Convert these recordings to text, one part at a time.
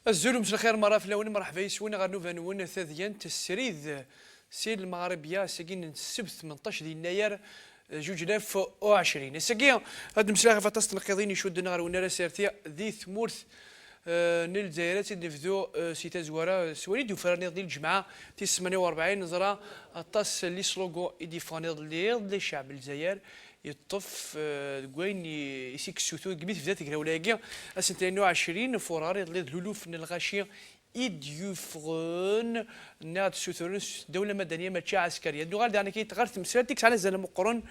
الزول مش الخير مرة في الأول مرحبا يسوين غير نوفا ثاثيا تسريد سيل المغربية ساكين السبت 18 يناير 2020 ساكين هاد المسلاخ فاتاس تنقيضين يشود نغار ونرى سيرتيا ذي ثمورث نيل الجزائرات نفذو سيتا زوارا سواليد وفرانيض ديال الجمعة 48 نزرا الطاس لي سلوغو ايدي فانيض لي الشعب الجزائر يطف كوين يسيك السوتو قبيت في ذات كراولاكي اسنتين 22 فوراري ضليد الهلوف من الغاشيه يديوفغون ناد سوثرنس دولة مدنية ماشي عسكرية دوغال دانا كي تغرت مسيرتك على زال مقرن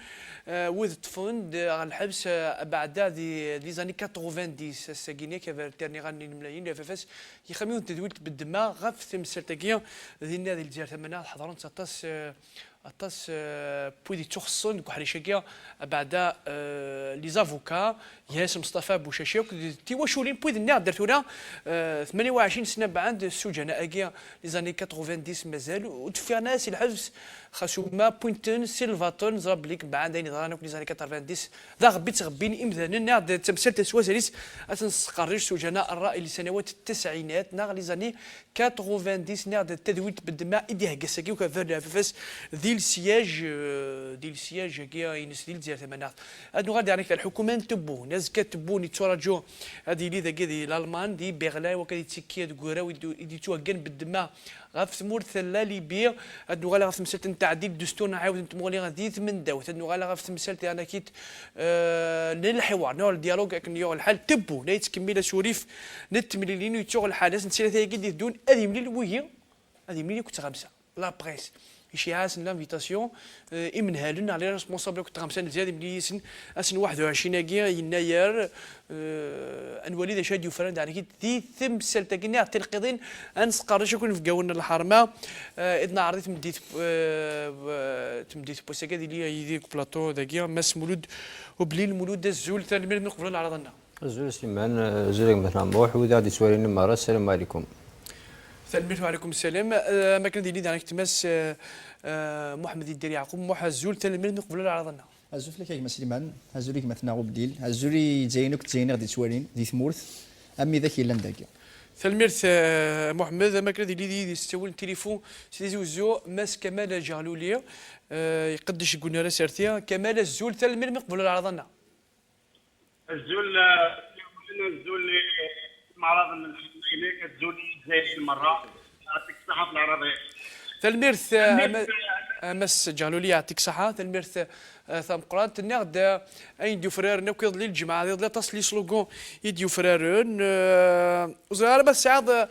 وذ تفند على الحبس بعد دي زاني 90 الساكينية كيف ترني غاني الملايين لافاس يخميون تدويلت بالدماغ غف مسيرتك ذي النادي الجزائر ثمنا حضرون 19 atas بودي تخصن كحريشة بعد لي زافوكا ياس مصطفى بوشاشي تي واشولين بودي النار درتونا 28 سنه بعد السجناء اكيا لي زاني 90 مازال وتفيا ناس الحبس خاصوما بوينتن سيلفاتون زرب ليك بعد نظرانك لي زاني 90 ذا غبيت غبين امذان النار تمثال تسوازاليس اتنسقرج سجناء الرأي لسنوات التسعينات نار لي زاني 90 نار التذويت بالدماء ايديه كاساكي وكفر فاس ذي السياج كيا ينس ديال زير ثمانات هادو غادي يعني الحكومه تبو ناس كتبوني تراجو هذه اللي ذاك الالمان دي بيغلا وكادي تسكي دكورا ويدي توكن بالدماء غاف ثمورث لا ليبيا هادو غالا غاف تمثال تعديل الدستور نعاود نتمولي غادي من داوت هادو غالا غاف تمثال انا كيت للحوار نو الديالوج كنيو الحال تبو لا يتكمل سوريف نتمليلين يتشغل الحال نسير ثاني كيدير دون هذه ملي الويه هذه ملي كنت غامسه لا بريس إشاعة لانفيتاسيون إمنها لنا على ريسبونسابل كنت 5 زيادة ملي أسن 21 يناير أنولي ذا شاد يفرند على كي ذي ثم سلتقينا تنقضين أنسقرش يكون في جونا الحرمة إذن عرضت تمديت بوسكا ديال يدير بلاطو ذاكيا ماس مولود وبليل مولود الزول ثاني من قبل العرضنا الزول سليمان زول مثلا موح وذا غادي تسوالينا مرة السلام عليكم. سلميت وعليكم السلام ما كان ديالي دانك تماس محمد الدري يعقوب موحى الزول تلميذ قبل العرضنا الزول لك كيما سليمان الزول كيما ثنا بديل الزول زينك تزينك غادي تسوالين دي ثمورث امي ذاك الا نداكيا تلميذ محمد ما كان ديالي يستول التليفون سيدي وزو ماس كمال جعلوليه يقدش قلنا راه سارتيا كمال الزول تلميذ قبل العرضنا الزول اللي معرض اليك الزول زايد المره يعطيك الصحه في العربيه تلميرث مس جعلولي يعطيك صحة تلميرث ثم قران تنغد اين ديو فرارنا وكيض لي الجمعة يض لي تصلي سلوغون يديو فرارن وزغار بس عاد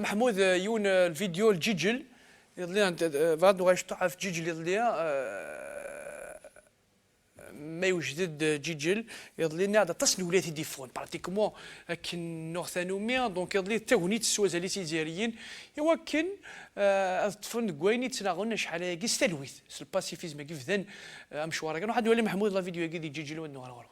محمود يون الفيديو الجيجل يض لي بعد غايش في جيجل يض لي ما يوجد جيجل يضلي هذا تصل ولات ديفون براتيكمون كن نورثانوميا دونك يضلي تاونيت سوازالي سيزيريين يوكن طفن كويني تناغون شحال هاكي ستلويث الباسيفيزم كيف ذن مشوار كان واحد يولي محمود لا فيديو هاكي دي جيجل ونو غير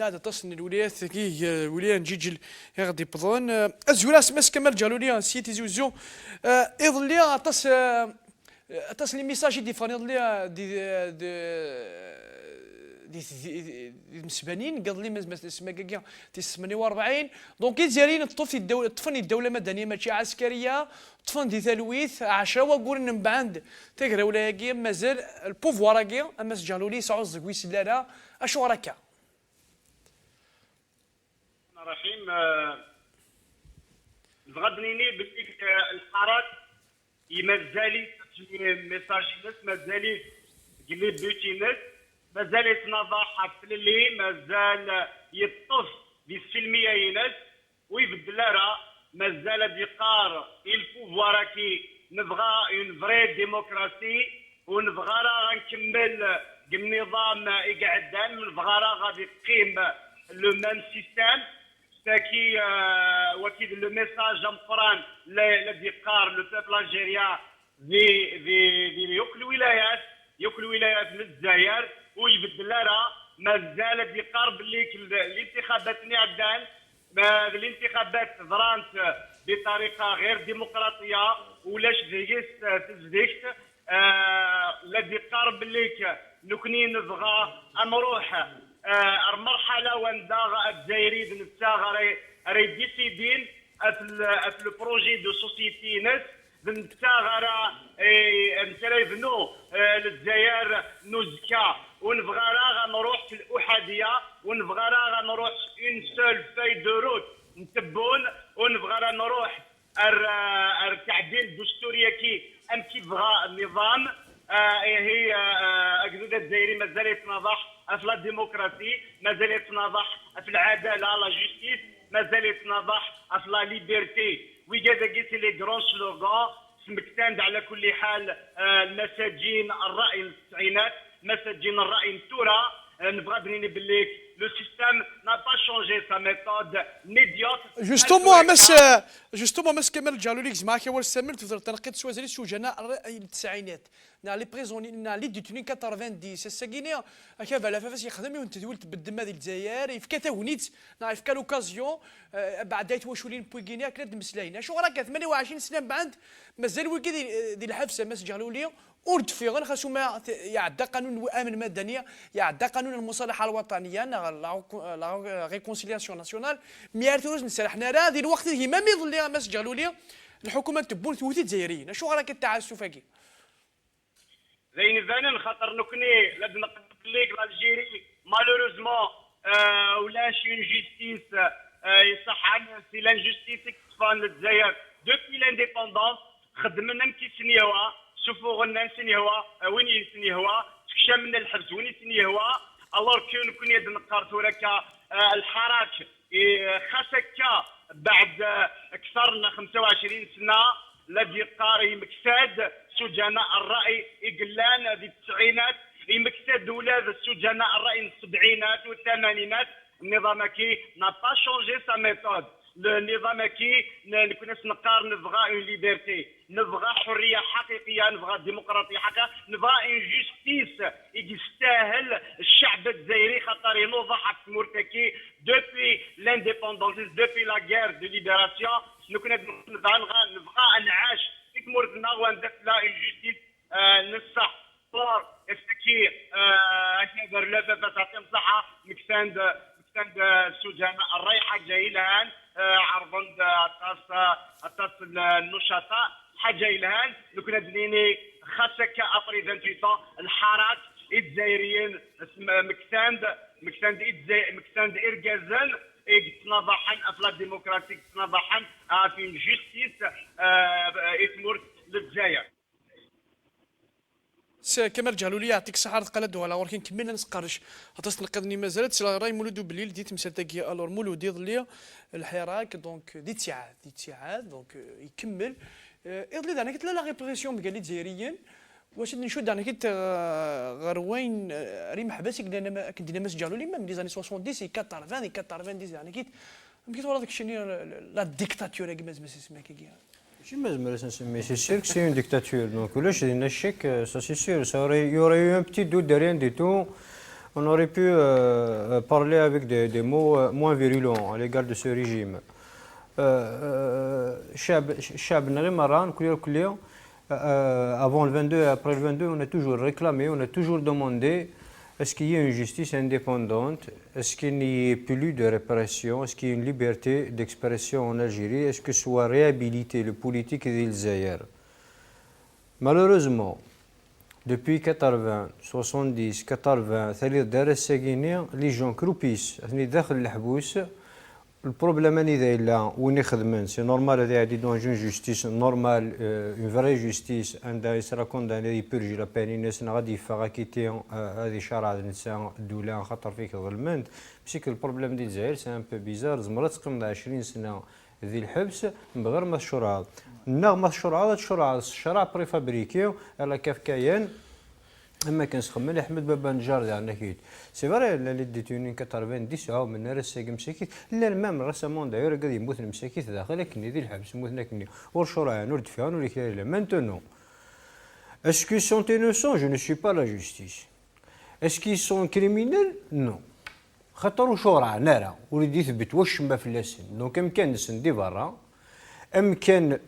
هذا تصل الولايات كي ولاية جيجل يغدي بضون الزولاس مس كمال جالوليا سيتي زوزو يظلي تصل لي ميساج ديفون يظلي دي مسبانين قال لي مثلا اسمها كاكيا 48 دونك يزارين طفن الدوله مدنيه ماشي عسكريه طفن دي ثلويث 10 وقول من بعد تقرا ولا كي مازال البوفوار كي اما جالولي سعوز زكويس لا اشو راكا الرحيم زغدنيني باللي الحراك مازالي ميساج ناس مازالي قلي بيوتي ناس مازال يتناضح في الليل مازال يطف بالسلميه ناس ويبدل راه مازال ديقار البوفوار كي نبغى اون فري ديموكراسي ونبغى راه غنكمل النظام يقعدان نبغى راه غادي تقيم لو ميم سيستيم تاكي وكيد لو ميساج مقران لديقار لو بيبل الجيريان في يوك الولايات من الجزائر ويبدل راه مازال ديقار باللي الانتخابات اللي عدان الانتخابات ضرانت بطريقه غير ديمقراطيه ولاش تزديكت لا ديقار باللي نكني نبغى نروح المرحله ونداغ الجزائري نتاغ راي ديسيدين ات لو بروجي دو سوسيتي ناس نتاغ راه مثلا يبنوا للجزائر نزكا ونبغى راه غنروح في الاحاديه ونبغى راه غنروح اون سول فاي دو روت نتبون ونبغى راه نروح التعديل الدستوري كي ام كي بغى النظام هي اكدود الجزائري مازال يتناضح في لا ديمقراطي، مازال يتناضح في العداله لا جوستيس، مازال يتناضح في لا ليبرتي. وكذا قلت لي كرون سلوغان سمكتاند على كل حال المساجين الراي التسعينات، مساجين الراي التورا. نبغى بنيني باللي لو سيستيم n'a pas changé sa méthode médiocre. جوستومون مس كمال جالوليكس معك اول سمرت في تنقيط سوازري سوجنا الرأي التسعينات نا لي بريزوني نا لي ديتوني 90 الساكينيا كيف على فاس يخدم وانت تولت بالدم هذه الجزائر يفكا تاونيت نا يفكا لوكازيون بعد دايت واشولين بويكينيا كلا مسلاينا شو راك 28 سنه بعد مازال ويكي دي الحبسه مس جالولي ورد في غير خاصو ما يعدى قانون الوئام المدنيه، يعدى قانون المصالحه الوطنيه لا ريكونسيلياسيون ناسيونال ميارتوز نسرحنا راه ذي الوقت هي ما يظل مس جالولي الحكومه تبون توتي الجزائريين شو راك التعسف هكي زين فانا خاطر نكني لازم نقول لك الجيري مالوروزمون ولاش اون جوستيس يصح عن سي لانجوستيس كتفان الجزائر دوبي لانديبوندونس خدمنا مكيسنيوها شوفوا غنا نسنيوها وين يسنيوها تكشى من الحبس وين يسنيوها الور كون يد نقارتو لك الحراك خاصك بعد اكثر من 25 سنه الذي قاري مكساد سجناء الراي يقلان ذي التسعينات يمكساد ولاد السجناء الراي السبعينات والثمانينات. النظام كي نا با شونجي سا ميثود. النظام كي كنا نقار نبغى اون ليبرتي، نبغى حريه حقيقيه، نبغى ديمقراطيه حقيقيه، نبغى اون جوستيس يستاهل الشعب الجزائري خاطر ينوضح في مرتكي دوبي لانديبوندونس دوبي لا غير دو ليبراسيون. كنا نبغى نعاش في مرتنا وندف لا اون جوستيس نصح بور استكي هكذا لا تعطي مصلحه مكساند السجناء الرايحه جاي لهان عرضا التاس النشطاء حاجه الهان كنا دنيني خاصك ابري 28 الحارات الجزائريين مكساند ارجازن تنضحن افلا ديمقراطيك تنضحن في جوستيس اسمور للجزائر. كمال جهلولي يعطيك الصحة قلد ولا ولكن كملنا نسقرش هتصل قدني مازالت سلا راي مولودو بالليل ديت مسالتاكي الور مولود يضلي الحراك دونك دي تيعاد دونك يكمل يضلي انا قلت لا لا ريبريسيون قال لي جزائريين واش نشد انا قلت غير وين ريم حباسك لان كندير ماس جهلولي ميم لي زاني 70 80 يعني قلت ورا داك الشيء لا ديكتاتور كما اسمها كي Je c'est sûr que c'est une dictature. Donc là, j'ai un échec, ça c'est sûr. Il y aurait eu un petit doute de rien du tout. On aurait pu parler avec des mots moins virulents à l'égard de ce régime. Avant le 22 et après le 22, on a toujours réclamé, on a toujours demandé est-ce qu'il y a une justice indépendante, est-ce qu'il n'y ait plus de répression, est-ce qu'il y ait une liberté d'expression en Algérie, est-ce que soit réhabilité le politique des Zaïre. Malheureusement, depuis 80, 70, 80, les gens croupissent, le problème est là où c'est normal d'être dans une justice normale, une vraie justice, عندها يصير condamné يبرج la peine الناس غادي يفرق كيتي هذه شرع الانسان الدوله خاطر فيك ظلمت بشكل البروبليم ديال الجزائر سي ان بو بيزار زمرت تقيم 20 سنه ذي الحبس من غير ما الشرع النغمه الشرع بريفابريكي على كيف كاين اما كنسخمن احمد بابا نجار يعني كيت سي فري اللي ديتوني 90 من راسك مساكيت لا المام راسمون داير قاعد يموت المساكيت داخل لكن ذي الحبس موتنا كني والشرع نور دفيان ولا كلا maintenant est-ce qu'ils sont innocents je ne suis pas la justice est-ce qu'ils sont criminels non خاطر شرع نرى وليد يثبت واش ما فلاسن دونك امكان نسندي برا امكان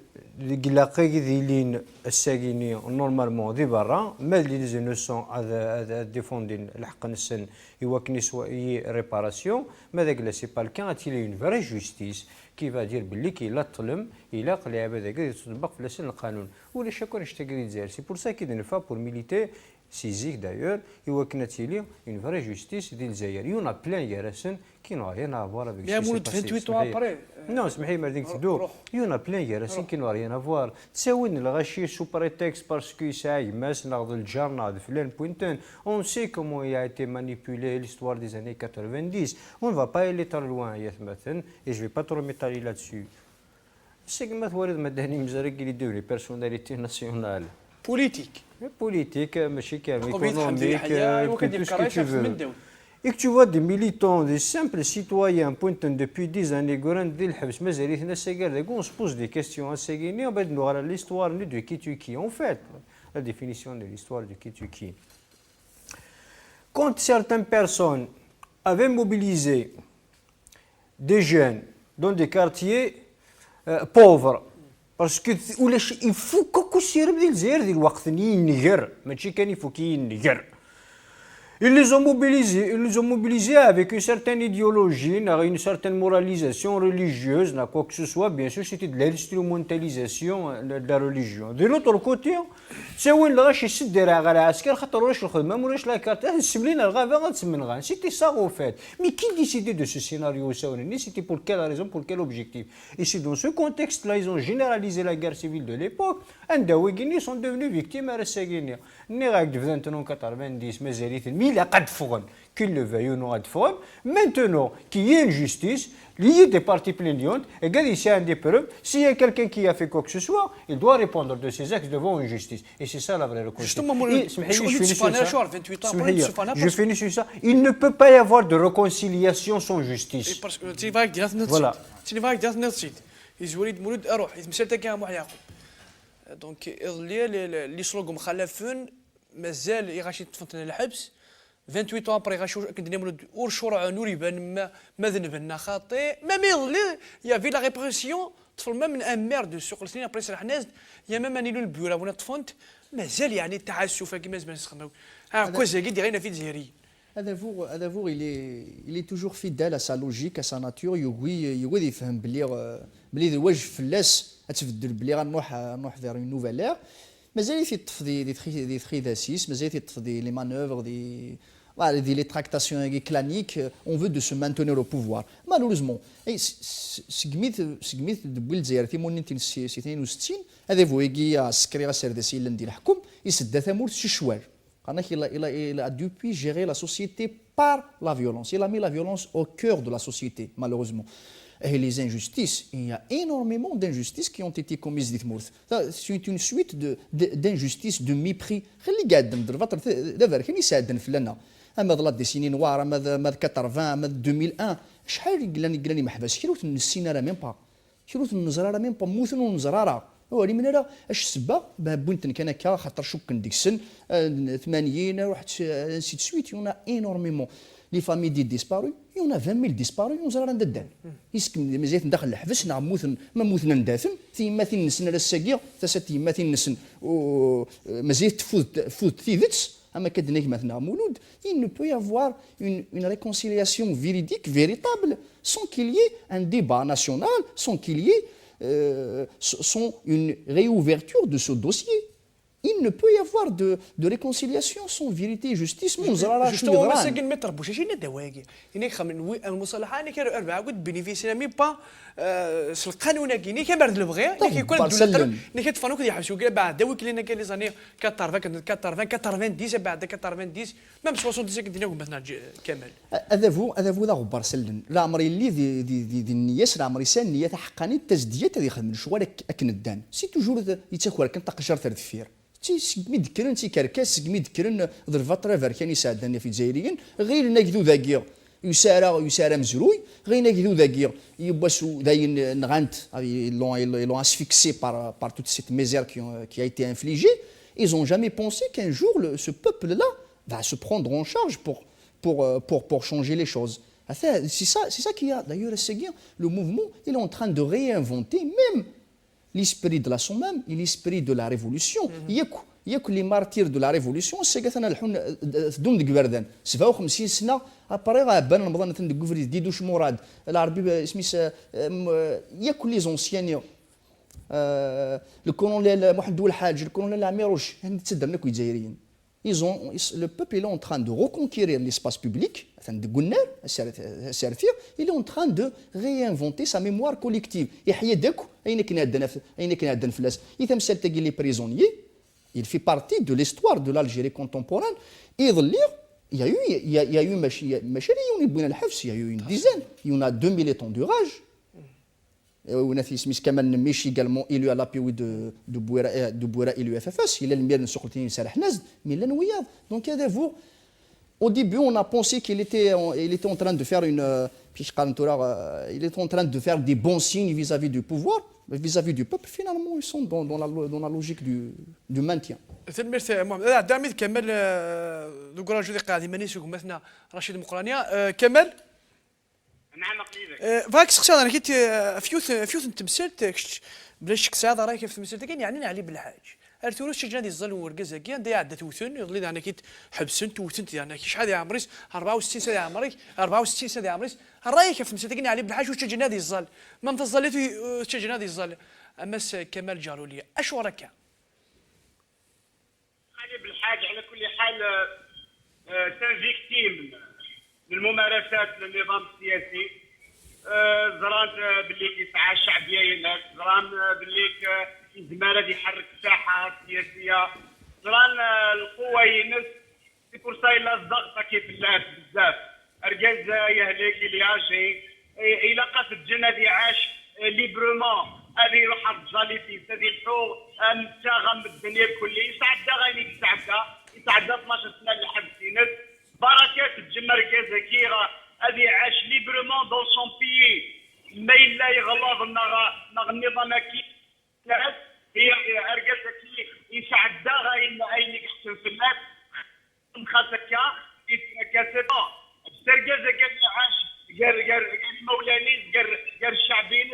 القلاقي ذيلين الساكيني نورمالمون دي برا ما لي زينوسون هذا ديفوندين الحق نسن يوكني سواي ريباراسيون ماذا لا سي با الكان اتيلي اون فري جوستيس كي فادير باللي كي لا تظلم الا قلع هذا كي يطبق في لسن القانون ولا شكون يشتكي الجزائر سي بور سا كي دون فا بور ميليتي سيزيك d'ailleurs يوكنا تيلي une vraie justice ديال الجزائر. يونا بلان يارسن qui n'ont rien à voir avec Mais à Mouloud, 28 ans après. Non, اسمحي ما ديك تدو. يونا بلان يارسن qui n'ont rien à voir. تساوين الغاشي سو بريتكست باسكو يسعى يماس ناخذ الجار ناخذ فلان بوينتين. On sait comment il a été manipulé l'histoire des années 90. On ne va pas aller très loin يثمثن et je vais pas trop m'étaler là-dessus. C'est que مثلا مدهني مزارك اللي دوري personnalité nationale. بوليتيك. Politique, ماشي كامل économique, tout ce que tu veux. Et que tu vois des militants, des simples citoyens, pointant depuis 10 années, on se pose des questions à Séguini, on va voir l'histoire de qui tu qui. En fait, la définition de l'histoire de qui tu qui. Quand certaines personnes avaient mobilisé des jeunes dans des quartiers pauvres, parce que il faut que يصير بديل الجزائر ديال الوقت ينقر ماشي كان يفوك ينقر. Ils les ont mobilisés avec une certaine idéologie, une certaine moralisation religieuse, quoi que ce soit. Bien sûr, c'était de l'instrumentalisation de la religion. De l'autre côté, c'est où il rachète ces derrière la asker, la carte, c'était ça en fait. Mais qui décidait de ce scénario? C'était pour quelle raison, pour quel objectif? Et c'est dans ce contexte-là, ils ont généralisé la guerre civile de l'époque. Ils sont devenus victimes à la Séguénia. Il a قد فغن qu'il le veuille ou non قد فغن. Maintenant qu'il y ait une justice, il y ait des parties plaignantes, et qu'il y ait des preuves, s'il y a quelqu'un qui a fait quoi que ce soit, il doit répondre de ses actes devant une justice. Et c'est ça la vraie reconstruction. Je finis sur ça. Il ne peut pas y avoir de réconciliation sans justice. Voilà. دونك اللي يصلقوا مخلفون مازال يغاشي تفنتنا الحبس 28 ans après غاشي كندير مولود اور شرع نور يبان ما ذنبنا خاطئ ما يظلي يا في لا ريبريسيون طفل ما من امير دو سوق السنين ابري سرح ناس يا ما مانيلو البيورا ولا طفنت مازال يعني التعسف كيما زمان نسخناو ها كوزاكي ديالنا في الجزائريين. هذا il est toujours fidèle à sa logique, à sa nature. يقول يفهم بلي الوجه فلاس تبدل بلي غنروح vers une nouvelle ère. مازال يطف دي تخيداسيس مازال يطف دي لي مانوفر دي les tractations claniques. On veut de se maintenir au pouvoir. Malheureusement, سقميت دبل الجزائر تيمون 62 هذا فويكي سكري سردسي لندي الحكم يسد ثمور شي شوال. Il a depuis géré la société par la violence. Il a mis la violence au cœur de la société, malheureusement. Et les injustices, il y a énormément d'injustices qui ont été commises d'Ithmourth. C'est une suite d'injustices, de mépris. أما لا ديسيني نوار أما 80 أما 2001 شحال قلاني محبس كيلوت نسينا راه ميم با كيلوت النزرة راه ميم با موثن ونزرة راه هو من هنا اش السبه بنت كان هكا خاطر شك ديك السن 80 واحد نسيت سويت يونا انورميمون لي فامي دي ديسبارو يونا 20 000 ديسبارو يونا راه ندان يسكن مزيان داخل الحبس نعم موثن ما موثنا ندافن تيما نسن على الساقيه تاسا تيما نسن مزيان تفوت تيفيتس أما كدنيك مثلا مولود il ne peut y avoir une réconciliation véridique véritable sans qu'il y ait un débat national sans qu'il y ait une réouverture de ce dossier. Il ne peut y avoir de réconciliation sans vérité et justice. Justement, ما ساكن ما تربوش شي ندواكي هناك خمن المصالحه انا كانوا اربعه قد بينيفيسينا مي با القانون كاين كان برد البغي كيكون الدوله اللي كتفانوك يحبسوا كاع بعد داويك لينا كاين لي زاني 80 بعد 90 ميم 70 كديروا مثلا كامل هذا لا غبار سلن لا عمري اللي دي النياس لا عمري سان نيه حقاني التسديات هذه يخدم شوال اكندان سي توجور يتاكل كنطق شهر تردفير سقمي ذكرن كركاس سقمي ذكرن ذ الفتره فاركان يساعدنا في الجزائريين غير ناكدو ذاكير يسارى مزروي غير ناكدو ذاكير يباسو داين نغانت ils l'ont asphyxié par toute cette misère qui a été infligée. Ils n'ont jamais pensé qu'un jour ce peuple-là va se prendre en charge pour changer les choses. C'est ça qui a d'ailleurs le mouvement il est en train de réinventer même l'esprit de la Sommam et l'esprit de la révolution. ياك لي مارتير دو لا ريفوليسيون سيغاتنا الحون دون ديك بردان 57 سنه ابري غابان رمضان تندق فريد ديدوش مراد العربي سميس ياك لي زونسيان الكولونيل محمد الحاج الكولونيل عميروش هند تصدرنا كو جزائريين le peuple il est en train de reconquérir l'espace public, il est en train de réinventer sa mémoire collective. Les prisonniers, il fait partie de l'histoire de l'Algérie contemporaine. Il y a eu une dizaine, il y en a 2 militants de rage. ونفيس كمان ماشي également élu à l'appui de Bouira élu FFS il est le maire de Sokhotine Salah Nazd mais là Nouiad donc au début on a pensé qu'il était en train de faire il était en train de faire des bons signes vis-à-vis du pouvoir vis-à-vis du peuple finalement ils sont dans la logique du maintien. تلميذ محمد دامي كمال دوكرا جودي قاعد مانيش مثلا رشيد مقرانيا كمال نعم قليلك فاك سقسي انا كنت فيوث تمثلت بلاش كساد راي كيف تمثلت كان يعني علي بالحاج ارتورس شجنا دي الظل ورقز كان دي عدت توثن يضلي انا كنت حبسنت توثنت يعني شحال يا عمريس 64 سنه يا عمريس 64 سنه يا عمريس الراي كيف تمثلت كان علي بالحاج وش شجنا دي الظل ما انتظلت شجنا دي الظل امس كمال جاروليه اش وراك علي بالحاج على كل حال سان فيكتيم للممارسات للنظام السياسي زران باللي كيسعى الشعبيه ينهز زران باللي زمان يحرك الساحه السياسيه زران القوه ينس سي بور سا الا الضغط كيف الناس بزاف ارجاز يهلك اللي عاشي الى قاس الجنة عاش ليبرومون هذه يروح الجاليتي هذه الحو نتاغم الدنيا الكل يسعد غادي يسعد 12 سنه اللي حبس ينس بركات الجمر كازاكيرا هذه عاش ليبرمون دون سون بيي ما الا يغلظ النظام كي ناس هي ارجعتك يسعد غاين عينك احسن في الناس مخاتك كاسبا السرقه كان عاش قال مولاني قال الشعبين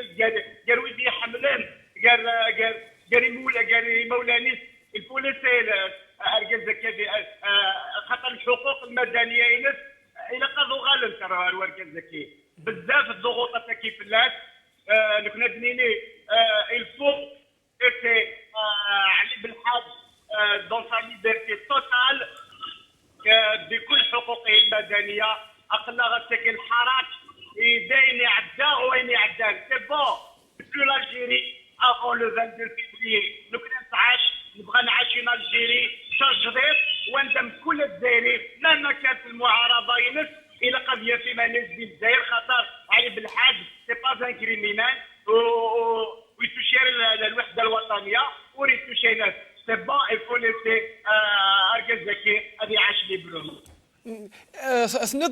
قال ويدي حملان قال مولاني البوليسي ارجعتك خاطر الحقوق المدنيه ينس الى قضوا غالب ترى الورقه الذكيه بزاف الضغوطات كيف الناس كنا بنيني الفوق ايتي علي بالحاج دون سا ليبرتي توتال بكل حقوقه المدنيه اقل غتسكن الحراك داين يعدا وين يعدا سي بون بلو الجيري افون لو 22 فيفري كنا نتعاش نبغى نعيش الجيري شجريت وندم كل الجزائري مهما كانت المعارضه ينس الى قضيه فيما نسبي الجزائر خاطر علي بالحاج سي با ان كريمينال ويتشير للوحده الوطنيه وريتوشي ناس سي با الفو ليسي اركز زكي هذه عاش لي بلوم اثناء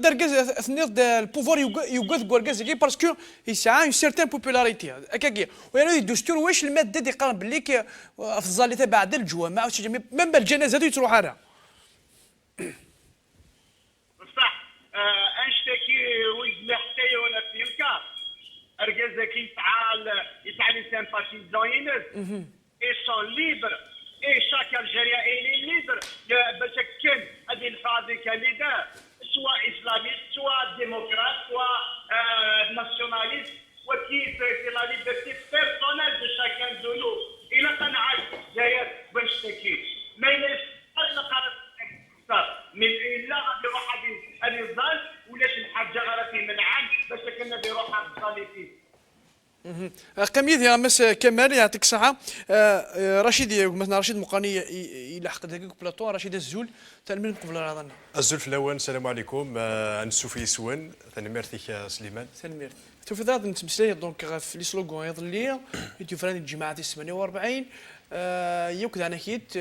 اثناء البوفوار يوجد كورغازكي باسكو يسعى اون سيرتان بوبولاريتي هكاكي ويعني الدستور واش الماده دي قال بليك افضل تبع بعد الجوامع ميم بالجنازه هذه تروح عليها صح انشتكي ويزمي حتى وانا في الكار اركزكي يسعى لي سامباتيزون ينس اي سون ليبر اي شاك الجيريا اي ليبر باش كان هذه الفاضي كاليدا سواء اسلاميست سواء ديمقراط سواء ناسيوناليست وكيف سي لا ليبرتي بيرسونيل دو شاكان دو نو الى قناعه الجزائر باش تكي ما ينفعش نقرا من الا غادي يروح هذه الظل ولاش الحاجه غير في منعم باش كنا بيروح الظالمين قميد يا مس كمال يعطيك الصحة رشيد مثلا رشيد مقاني يلحق دقيق بلاطو رشيد الزول تنمر قبل رمضان الزول في الاول السلام عليكم نسوفي سوان تنمرتك سليمان سلمير شوف هذا نتمسلي دونك في لي سلوغون يضلي يتفران الجماعة 48 يوكد انا كيت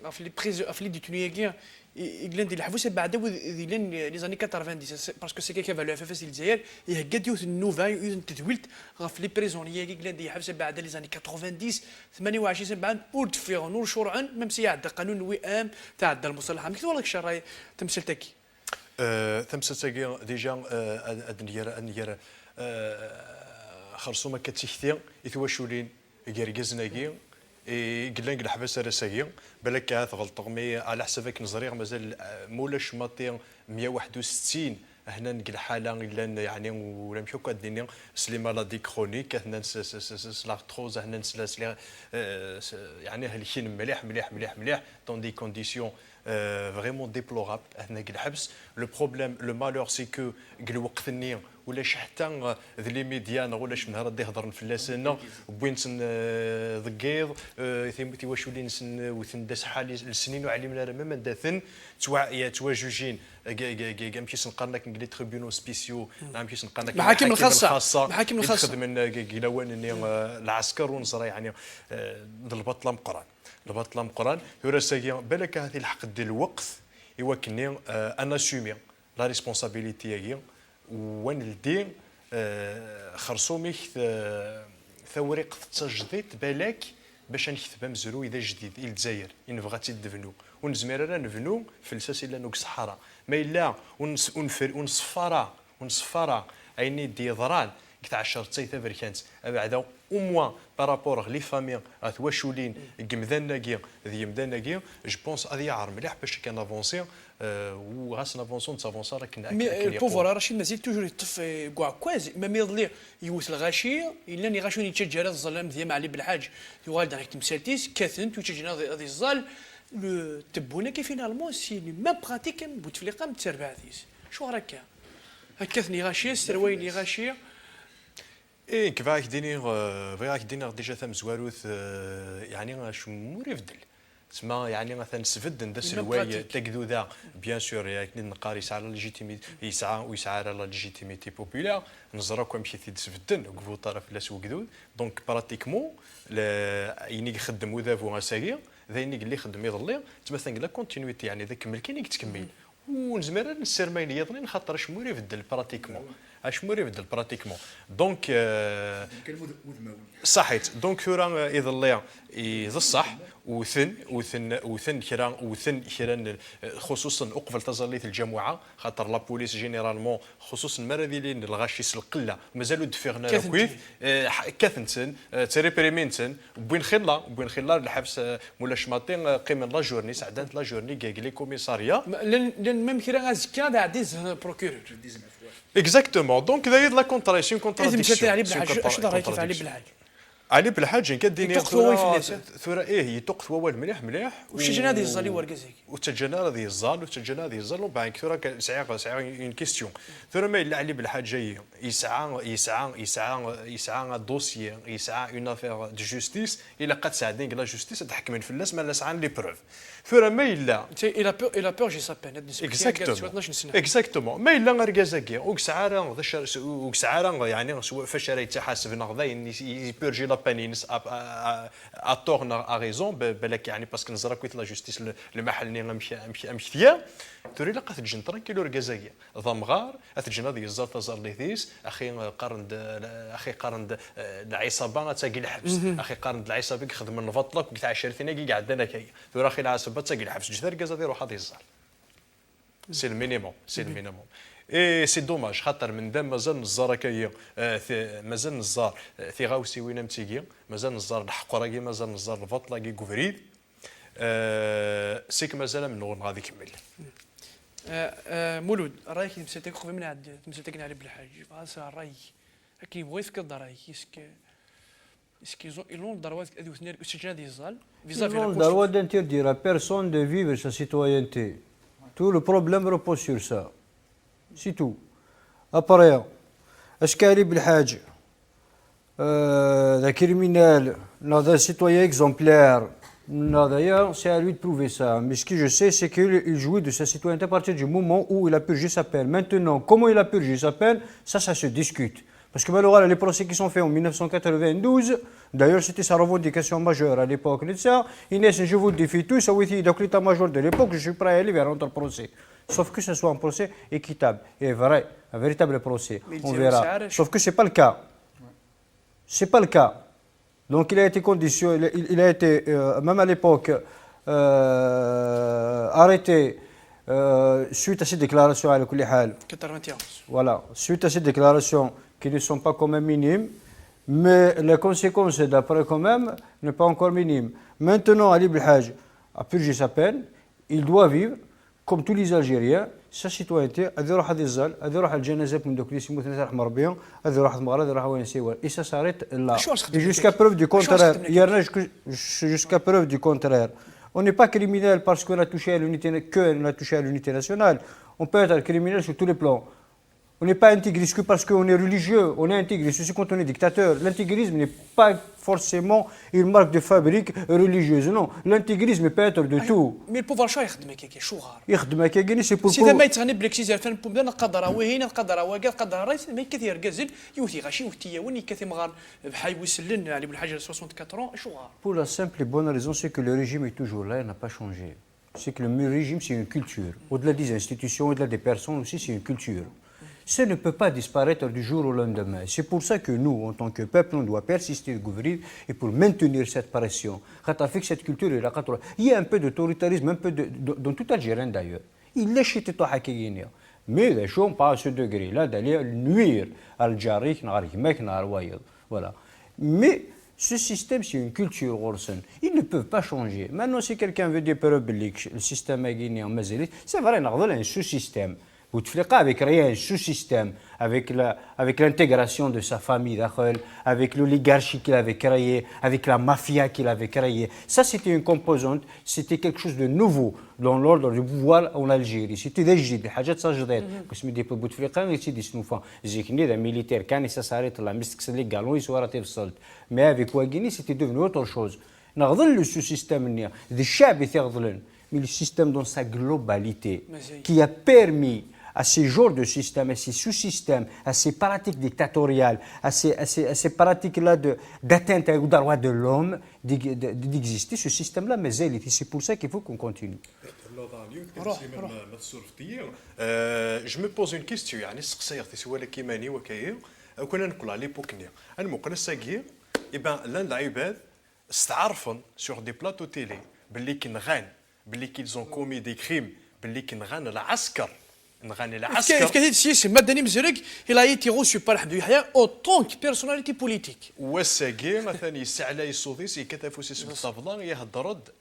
غف لي بريز غف لي ديتونيكي يقلن ديال الحفوس بعدا ديال لي زاني 90 باسكو سي كيكا فالو اف اف اس الجزائر يهكاد يوث النوفا يوث تدويلت غف لي بريزونيي يقلن ديال الحفوس بعدا لي زاني 90 28 سبعان ورد فيغ نور شرعا ميم سي يعدى قانون وئام تعدى المصطلح كيف والله الشراي تمثلتكي تمثلتكي ديجا ادنير خرصومه كتيختي يتواشولين كيركزناكي قلنا الحبس راساكي بالك تغلطوا مي على حسابك نزريغ مازال مولاش ماطي 161 هنا نقل حاله الا يعني ولا مشو كديني سلي مالادي كرونيك هنا لاكتروز هنا يعني هالشيء مليح مليح مليح مليح دون دي كونديسيون فريمون ديبلورابل هنا قل حبس لو بروبليم لو مالور سي كو قل وقت النية ولا حتى ذي لي ميديان ولا شي نهار غادي يهضر في اللسانه بوين ذكيض ثيمتي واش ولي نسن وثن داس حالي السنين وعلمنا راه ما داثن تواجوجين كامشي سنقرنا كنقلي تريبيونو سبيسيو نمشي سنقرنا محاكم الخاصه محاكم الخاصه خدم كيلاوان العسكر ونصرا يعني البطله مقران البطله مقران وراساكي بالك هذه الحق ديال الوقت يوكني انا سومي لا ريسبونسابيلتي هي ونلدي خرصومي ثوريق التجديد بالك باش نكتب مزرو اذا جديد الى الجزائر ان بغاتي تدفنو ونزمير راه نبنو في الاساس الا نوك الصحراء ما الا ونصفرا عيني دي ضران قلت 10 تايتا بركانت بعدا او موان بارابور لي فامي ثواشولين قمذاناكي ذي مداناكي جو بونس هذه يعر مليح باش كان افونسي وغاس نافونسون تافونسا راه كنا البوفور رشيد مازال توجور يطف كاع كواز ما ميضلي يوث الغاشي الا ني غاشوني تشجر هذا الظلام ديال علي بالحاج يوالد راك تمسالتيس كاثنت وتشجنا هذه الظل تبونا كي فينالمون سي ما براتيك بوتفليقه متربع ذيس شو راك هكاثني غاشي سرويني غاشي ايه كيفاش ديني ديجا ثم زواروث يعني شو مريفدل تسمى يعني مثلا سفد ندس الواي تقدو ذا بيان سور يعني نقار يسعى لا ليجيتيميتي يسعى لا ليجيتيميتي بوبولير نزرا كوم شي ثيد سفدن وقفو طرف لا سوق ذو دونك براتيكمون يعني يخدم وذافو غاساكي ذايني اللي يخدم يضلي تمثل لا كونتينيتي يعني ذاك كمل كاين تكمل ونزمر نسير ما يضني خاطر شموري يبدل براتيكمون اشموري يبدل براتيكمون دونك صحيت دونك ثورا يضلي اذا الصح وثن كرا خصوصا اقفل تظليت الجماعه خاطر لا بوليس جينيرالمون خصوصا مراديلين الغاشيس القله مازالوا دفيغنا كويف كاثنتن تريبريمينتن بوين خلا الحبس مولا شماطين قيم لا جورني سعدانت لا جورني كاكلي كوميساريا لان ميم كيرا غازكا دا عديز بروكورور اكزاكتومون دونك ذا لا كونتراديكسيون كونتراديكسيون علي بالحاج اش رايك كيف علي بالحاج علي بالحاج كديني ثورة ايه يتوقف هو مليح مليح وشجنا هذه الزالي ورقزيك وتجنا هذه الزال وتجنا هذه الزال وبعد ثورة سعي اون كيستيون ثورة ما الا علي بالحاج جاي يسعى دوسيي يسعى اون افير دو جوستيس الا قد ساعدين لا جوستيس تحكمين في الناس ما لا سعى لي بروف ثورة ما الا الى بور جي سابين اكزاكتومون ما الا غركازاكي وكسعاره يعني فاش راه يتحاسب نغدا يبيرجي لا بانينس ا تورن ا ريزون بالك يعني باسكو نزرا كويت لا جوستيس المحل امشي ثيا توري لقى تجن ترانكيلو ركازاكي ضمغار اتجن هذه الزار تزار ليثيس اخي قارند العصابه تاقي الحبس اخي قارند العصابه يخدم النفطلك قلت 10 ثانيه قاعد انا كي توري اخي العصابه تاقي الحبس جثر كازا يروح هذه الزار سي المينيموم اي سي دوماج خاطر من دام مازال نزار كاي مازال نزار في غاوسي وين متيكي مازال نزار الحقراكي مازال نزار الفطلاكي كوفريد سيك مازال من غون غادي يكمل مولود رايك مساتك خوف من عند مساتك علي بالحاج فاسا راي كي بغيت كض راي اسكي لون دروات ادو ثنين سجنا دي زال Ils ont le droit d'interdire à personne de vivre sa citoyenneté. Tout le problème repose sur ça. C'est tout. Après, est-ce qu'Ali Bilhaj, le criminel, un citoyen exemplaire, d'ailleurs, c'est à lui de prouver ça. Mais ce que je sais, c'est qu'il jouit de sa citoyenneté à partir du moment où il a purgé sa peine. Maintenant, comment il a purgé sa peine, ça se discute. Parce que malheureusement, les procès qui sont faits en 1992, d'ailleurs c'était sa revendication majeure à l'époque. Inès, je vous défie tous, donc l'état-major de l'époque, je suis prêt à aller vers un autre procès. Sauf que ce soit un procès équitable et vrai, un véritable procès. On verra. Sauf que ce n'est pas le cas. Ce n'est pas le cas. Donc il a été conditionné, il a été, même à l'époque, arrêté suite à ces déclarations à l'Ekulihal. 91. Voilà, suite à ces déclarations qui ne sont pas quand même minimes, mais les conséquences d'après quand même ne sont pas encore minimes. Maintenant, Ali Bilhaj a purgé sa peine, il doit vivre comme tous les Algériens, سا سيتوينتي هذا يروح هذه الزال هذا يروح الجنازات من دوك اللي يسموا ثلاثه راح مربيهم هذا يروح المغرب هذا يروح وين سيوال اي سا ساريت لا جوسكا بروف دو كونترير يرنا جوسكا بروف دو كونترير on n'est pas criminel parce qu'on a touché à l'unité nationale on peut être criminel sur tous les plans. On n'est pas intégriste que parce qu'on est religieux, on est intégriste aussi quand on est dictateur. L'intégrisme n'est pas forcément une marque de fabrique religieuse, non. L'intégrisme peut être de tout. Mais le pouvoir شو يخدم هكاك شو غار يخدم هكاك c'est pour سيدا ما يتغني بلك سي زرفان بومدان القدره وهنا القدره وقال القدره رايس ما كثير غازل يوثي غاشي وثي وني كثير مغار بحال وسلن علي بالحاجه 64 شو غار. Pour la simple et bonne raison c'est que le régime est toujours là, il n'a pas changé. C'est que le régime c'est une culture. Au-delà des institutions, au-delà des personnes aussi c'est une culture. Ça ne peut pas disparaître du jour au lendemain. C'est pour ça que nous, en tant que peuple, on doit persister de gouverner et pour maintenir cette pression. Avec cette culture, il y a un peu d'autoritarisme, un peu dans tout Algérien d'ailleurs. Il est chez toi à Kéguinia. Mais les choses pas à ce degré-là d'aller nuire à l'Algérie, voilà. Mais ce système, c'est une culture, ils ne peuvent pas changer. Maintenant, si quelqu'un veut dire que le système guinéen, c'est vrai, on a un sous-système. Bouteflika avait créé un sous-système avec l'intégration de sa famille, avec l'oligarchie qu'il avait créée, avec la mafia qu'il avait créée. Ça, c'était une composante, c'était quelque chose de nouveau dans l'ordre du pouvoir en Algérie. C'était des جديد حاجات صاجدات كسمي دي بوتفليقه غيتي دي سنوفا زيكني دا ميليتير كان يساريت لا مستكس لي قالوا يسوارتي في الصلت mais avec Ouagini c'était devenu autre chose. نغضل le sous-système دي الشعب يغضلن mais le système dans sa globalité qui a permis à ces genres de systèmes, à ces sous-systèmes, à ces pratiques dictatoriales, à ces pratiques-là d'atteinte aux droits de l'homme, d'exister, ce système-là, mais c'est pour ça qu'il faut qu'on continue. Je me pose une question, يعني سقسير تسوالي كيماني وكاين كنا نقول على ليبوكنيا المقنا ساكي ايبان لان العباد استعرفن سور دي بلاطو تيلي باللي كنغان باللي كيلز اون كومي دي كريم باللي كنغان العسكر كيف السياسي مدني مزرق il a été reçu par Hamdou Yahya en tant que personnalité politique. وساكي مثلا يسعلا يصوتيس يكتفوسي سب الطفلان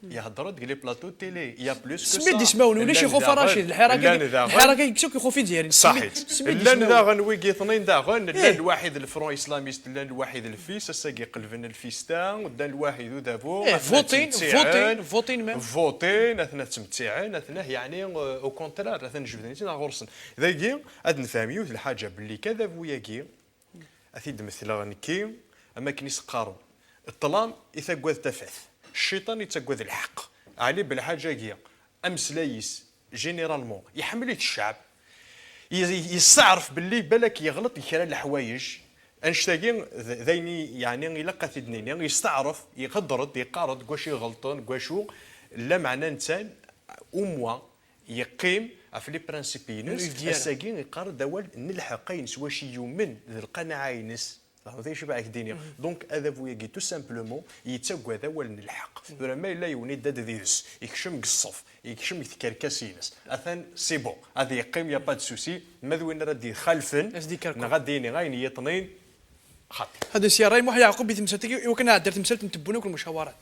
يهضرد لي بلاطو تيلي يا بلوس كو سميت يسمعون ولا شي خوف راشد الحراكه يكسوك يخوف ديالي صحيت لان داغن ويكي اثنين داغن لان الواحد الفرون اسلاميست لان الواحد الفيس ساكي قلبنا الفيستان ودان الواحد ودابو فوتين اثنا تمتعين اثنا يعني او كونترار اثنا جبدني ذاكي هاد نفهميو الحاجه باللي كذا بوياكي اثيد مثلا نكي اما كنيس قارو الظلام يثقوذ تفعث الشيطان يتقوذ الحق علي بالحاجه كي امس لايس جينيرالمون يحمل الشعب يستعرف باللي بالك يغلط يكرا الحوايج انشتاقين ذيني يعني يلقى ثدنين يعني يستعرف يقدرد يقارد كواشي غلطان كواشو لا معنى انسان وموا يقيم في لي برانسيبينوس الساكين يقارد دوال نلحقين سوا شي يومن ذي القناعه ينس هذا شبه الدنيا دونك هذا فوياكي تو سامبلومون يتسوى ذوال نلحق ما الا يوني داد ذيس يكشم قصف يكشم يتكركسينس اثن سي بون هذا يقيم يا با دو سوسي ماذوين راه خلفن غاديني غاين يطنين خاطي هذا السياره محيى يعقوب بتمثلتك وكنا درت تمثلت نتبونك المشاورات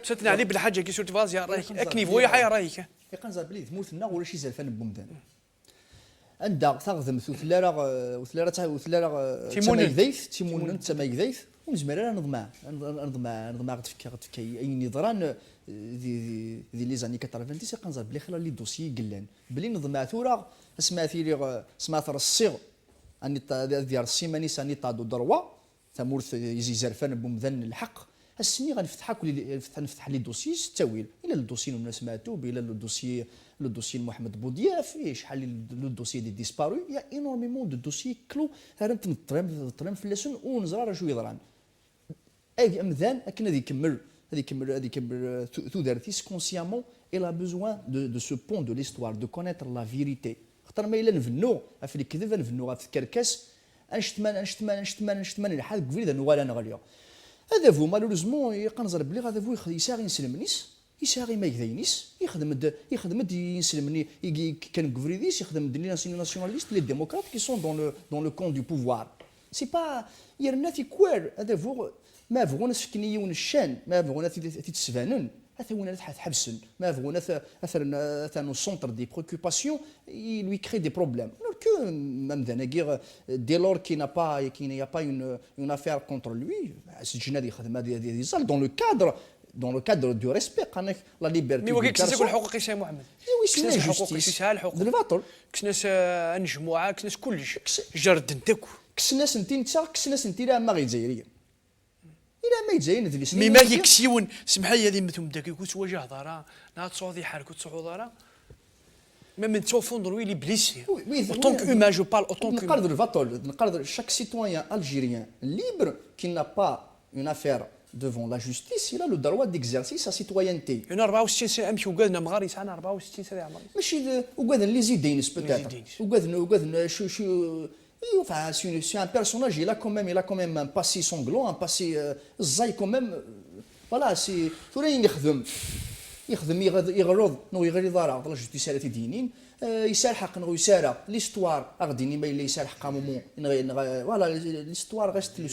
مساتنا عليه بالحاجه كي سورت فازيا رايك اكني فويا حيا رايك يقنزر بلي ثموثنا ولا شي زلفان بومدان عندها تغذم وثلاثه تيمون تما كذايف ونزمر انا نضمع غتفكي اي نظران دي لي زاني 90 يقنزر بلي خلا لي دوسي قلان بلي نضمع ثوره سمعتي لي سمعت الصيغ اني ديال السيماني ساني طادو دروا ثمورث يزي زرفان بومدان الحق السني نفتح لي دوسي التاويل الى الدوسي اللي سمعتو الى لو دوسي محمد بودياف شحال لو دوسي دي ديسبارو يا انورميمون دو دوسي كلو هرنت نطرم في اللسن ونزرا راه شو يضران اي امذان اكن هذه يكمل تو دارتيس كونسيامون الى بوزوان دو سو بون دو ليستوار دو كونيتر لا فيريتي خاطر ما الا نفنو في الكذب نفنو في الكركاس نشتمان الحال قبيل نوالا نغليو هذا فو مالوريزمون يقنزر بلي هذا فو يساغي يسلمنيس يساغي ما يكذينيس يخدم يسلمني كان كفريديس يخدم لي ناسيوناليست لي ديموكرات كي سون دون لو كون دو بوفوار سي با يرنا في كوير هذا فو ما فغونا سكنيه ونشان ما فغونا تتسفانن هذا حبسن ما بغونا مثلا سونتر دي بريوكوباسيون lui crée des problèmes alors que même dès lors qu'il n'y a pas une affaire contre lui السجن هذه يخدم هذه زال dans le cadre du respect قالك لا ليبرتي مي وكيك كنسى كل حقوق سي محمد كناس الحقوق كنسى الحقوق الباطل كناس نجموعه كناس كلش جرد انتكو كسناس انت لا ما غير إلا ما يتزين ذي مي ما يكسيون سمحي هذه مثل داك يكون وجه ضرا نا تصودي حالك وتصحو ضرا ما من توفون ويلي بليسي اوتون كو هيومان جو بارل اوتون كو نقدر الفاتول نقدر chaque citoyen algérien libre qui n'a pas une affaire devant la justice il a le droit d'exercer sa citoyenneté. انا 64 سنه امشي وقادنا مغاري انا 64 سنه عمري ماشي وقادنا لي زيدينس بوتيتر وقادنا شو Enfin, c'est un personnage, il a quand même un passé sanglant, un passé زاي quand même. Voilà, c'est tout le monde يخدم يغرض راه لا جوستيسيالات دينين يسالحق نغ يسارا ليستوار غادي ما الا يسالحق مومون voilà l'histoire reste le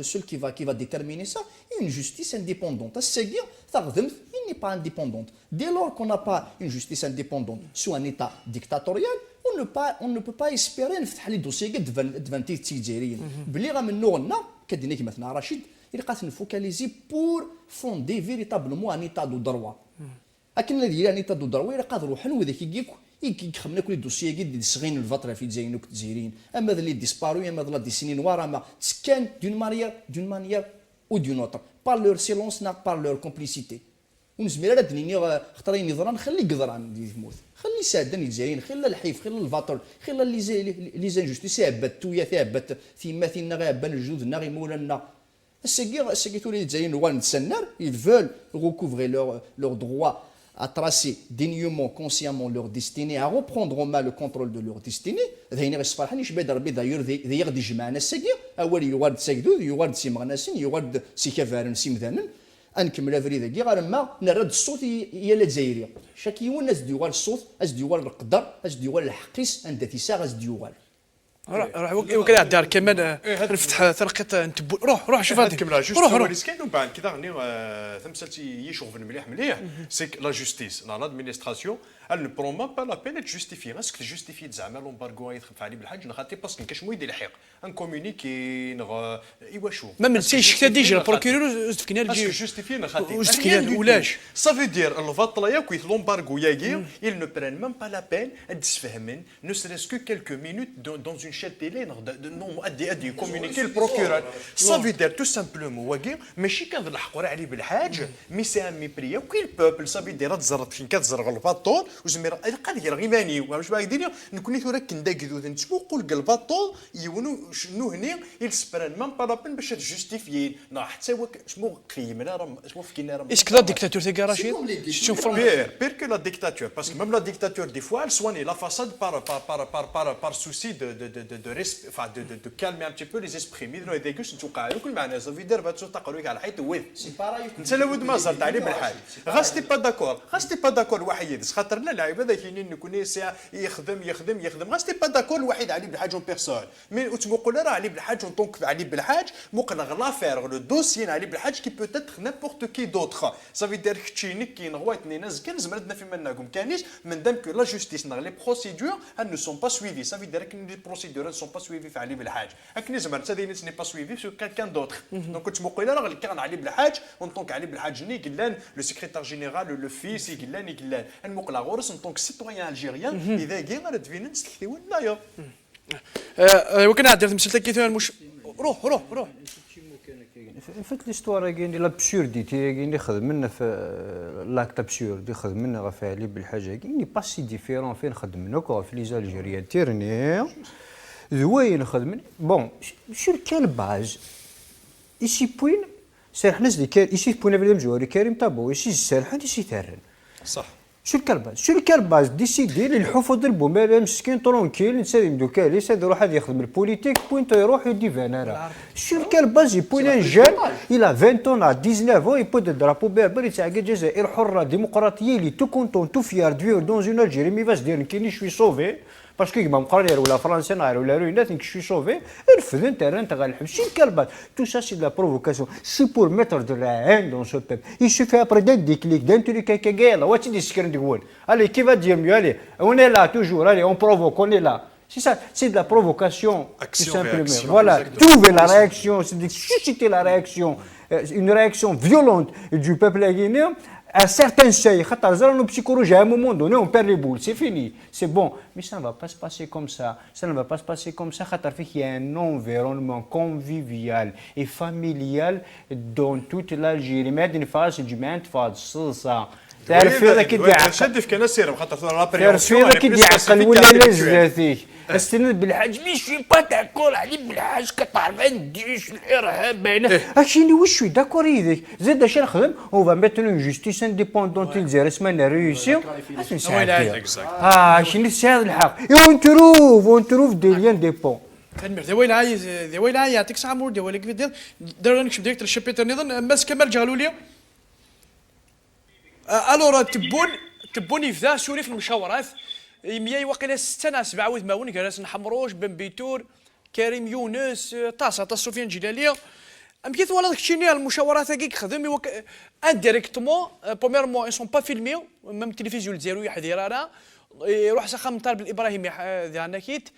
seul qui va déterminer ça une justice indépendante c'est-à-dire تخدم il n'est pas indépendante dès lors qu'on n'a pas une justice indépendante sous un état dictatorial on ne peut pas espérer نفتح لي دوسي devant الجزائريين بلي غنمنو لنا كدينا كيما ثنا رشيد اللي قات نفوكاليزي بور فوندي فيريتابلمون ان ايتا دو دروا لكن الذي ان ايتا دو دروا الا قاد روحن وذاك يخمنا كل دوسي دي صغين الفتره في الجزائر والجزائريين اما اللي ديسبارو اما لا دي سنين ورا ما تسكن دون مانيير او دون اوتر بار لور سيلونس نا بار لور كومبليسيتي ونزمير هذا الدنيا خطرين يضران خلي قدران دي تموت خلي سادن الجزائريين خلي الحيف خلي الفاطر خلي لي زانجوستيس عبات تويا ثابت ثيماتنا غابان الجود نا غيمولنا الساقي تولي الجزائريين وان تسنر ils veulent recouvrer leur droit à tracer dignement consciemment leur destinée à reprendre en main le contrôle de leur destinée ذهين غير فرحان يشبه ربي ذي يغدي جمعنا الساقي اول يوارد ساكدود يوارد سي مغناسين يوارد سي كفارن سي مثلا انكمل افري ذاكي غير ما نرد الصوت يا الجزائريه شاكيون الناس ديوال الصوت از ديوال القدر از ديوال الحقيس عند تيساغ از ديوال روح وكذا الدار كمان نفتح ثرقيط نتبو روح شوف هذيك روح كاين ومن بعد كذا غني ثمثلتي يشوف مليح سي لا جوستيس لا لادمينستراسيون elle ne prend même pas la peine de justifier. Est-ce que justifier زعما l'embargo يدخل عليه بالحاج نخاطي باسكو كاش مو يدير الحق ان كومونيكي ايوا شو ما من سي شكتا ديجا البروكيرور استفكنا باسكو جوستيفي نخاطي استفكنا ولاش صافي دير الفاطله ياك لومبارغو ياكي il ne prennent même pas la peine تسفهمن ne serait-ce que quelques minutes dans une chaîne télé non ادي كومونيكي البروكيرور صافي دير تو سامبلومون واكي ماشي كان الحق راه عليه بالحاج مي سي ان ميبريا وكي البوبل صافي دير تزرط فين كتزرغ الفاطور وزمير قال غير غيماني واش باغي دير نكوني ثورا كنداكدو نتسوقوا الباطول يونو شنو هني يلسبران مام با لابين باش تجوستيفيي نا حتى هو شمو قيمنا راه شمو فكينا راه اسكو لا ديكتاتور تاع رشيد شوف بير كو لا ديكتاتور باسكو ميم لا ديكتاتور دي فوا سواني لا فاساد بار سوسي دو ريسبي فا دو كالمي ان تي بو لي اسبري مي نو ديكوس نتوقع كل معنى صافي دير باتو تقروك على الحيط ويف انت لابد ما زرت عليه بالحال غاستي با داكور واحد يدز خاطر اللاعب هذا كاينين نكون يخدم غاستي با داكور الواحد علي بالحاج اون بيرسون مي تقول راه علي بالحاج اون طونك علي بالحاج مقلغ لافير لو دوسيي علي بالحاج كي بوتيتر نيمبورت كي دوطخ صافي دير كتشينيك كي نغواتني ناس كان زمرتنا في مناكم كانيش من دام كو لا جوستيس نغ لي بروسيدور ان نو سون با سويفي صافي دير كي لي بروسيدور سون با سويفي في علي بالحاج هكني زمرت هذه ني با سويفي سو كان دوطخ دونك تقول راه كان علي بالحاج اون طونك علي بالحاج ني قلان لو سيكريتير جينيرال لو فيس قلان المقلغ غورس اون طونك سيتويان الجيريان اذا كي غير تفين نستكثيو لايا وكنا عدرت مسلتك كيف مش روح فات ليستوار كاين لابسورديتي كاين اللي خدم لنا في لاكت ابسورد يخدم لنا غا علي بالحاجه كاين با سي ديفيرون فين خدم لنا في لي زالجيريان تيرني زوين خدم بون سور كال باز ايسي بوين سرحنا زي ايسي بوين في المجوري كريم تابو ايسي سرحنا ايسي ترن صح شو الكالباز ديسيدي الحفظ البومال مسكين ترونكيل نسالي مدوكالي ساد يروح هذا يخدم البوليتيك بوينت يروح يديفان راه شو الكالباز يبون ان جان الى 20 ans à 19 ans يبود الدرابو بربر يتاع الجزائر حره ديمقراطيه اللي تو كونتون تو فيار دو فيور دون اون الجيري مي فاش دير كاين شوي سوفي باسكو كيما مقرر ولا فرنسي نهار ولا روينات كي شوفي رفض انت انت غالحب شي كلبات تو سا سي لا بروفوكاسيون سي بور ميتر دو لا هين دون سو بيب il suffit après d'un déclic d'un truc qui est là واتي دي سكرين تقول allez qui va dire mieux allez on est là toujours allez on provoque on est là c'est ça c'est de la provocation tout simplement voilà trouver la réaction c'est de susciter la réaction une réaction violente du peuple guinéen à certains seuils, nos psychologies, à un moment donné, on perd les boules, c'est fini, c'est bon. Mais ça ne va pas se passer comme ça. Ça ne va pas se passer comme ça. Il y a un environnement convivial et familial dans toute l'Algérie. Mais d'une phase du même phase, c'est ça. تعرف هذا كي شد في كنا سير خاطر تعرف هذا كي يعقل ولا لزاتي استند بالحاج مي شوي با داكور علي بالحاج كتعرف نديش الارهاب هنا اشيني واش شوي داكور يديك زيد اش نخدم اون فا ميتر اون جوستيس انديبوندونت الجزائر اسمها ريوسي شنو هذا الحق اون تروف دي ليان دي بون تنمر ذي وين عاي يعطيك الصحة مور ديوالي كيف دير دار نكشف ديريكت الشابيتر نظن ماس كمال جالوا لي الورا تبون يفدا سوري في المشاورات يميا واقيلا 6 7 وثمانون كراس حمروش بن بيتور كريم يونس طاسه سفيان جلاليه كيف ولا داك الشيء المشاورات هكاك خدم انديريكتومون بروميرمون اي سون با فيلمي ميم التلفزيون الجزائري يحضر انا يروح سخام طالب الابراهيمي ديالنا كيت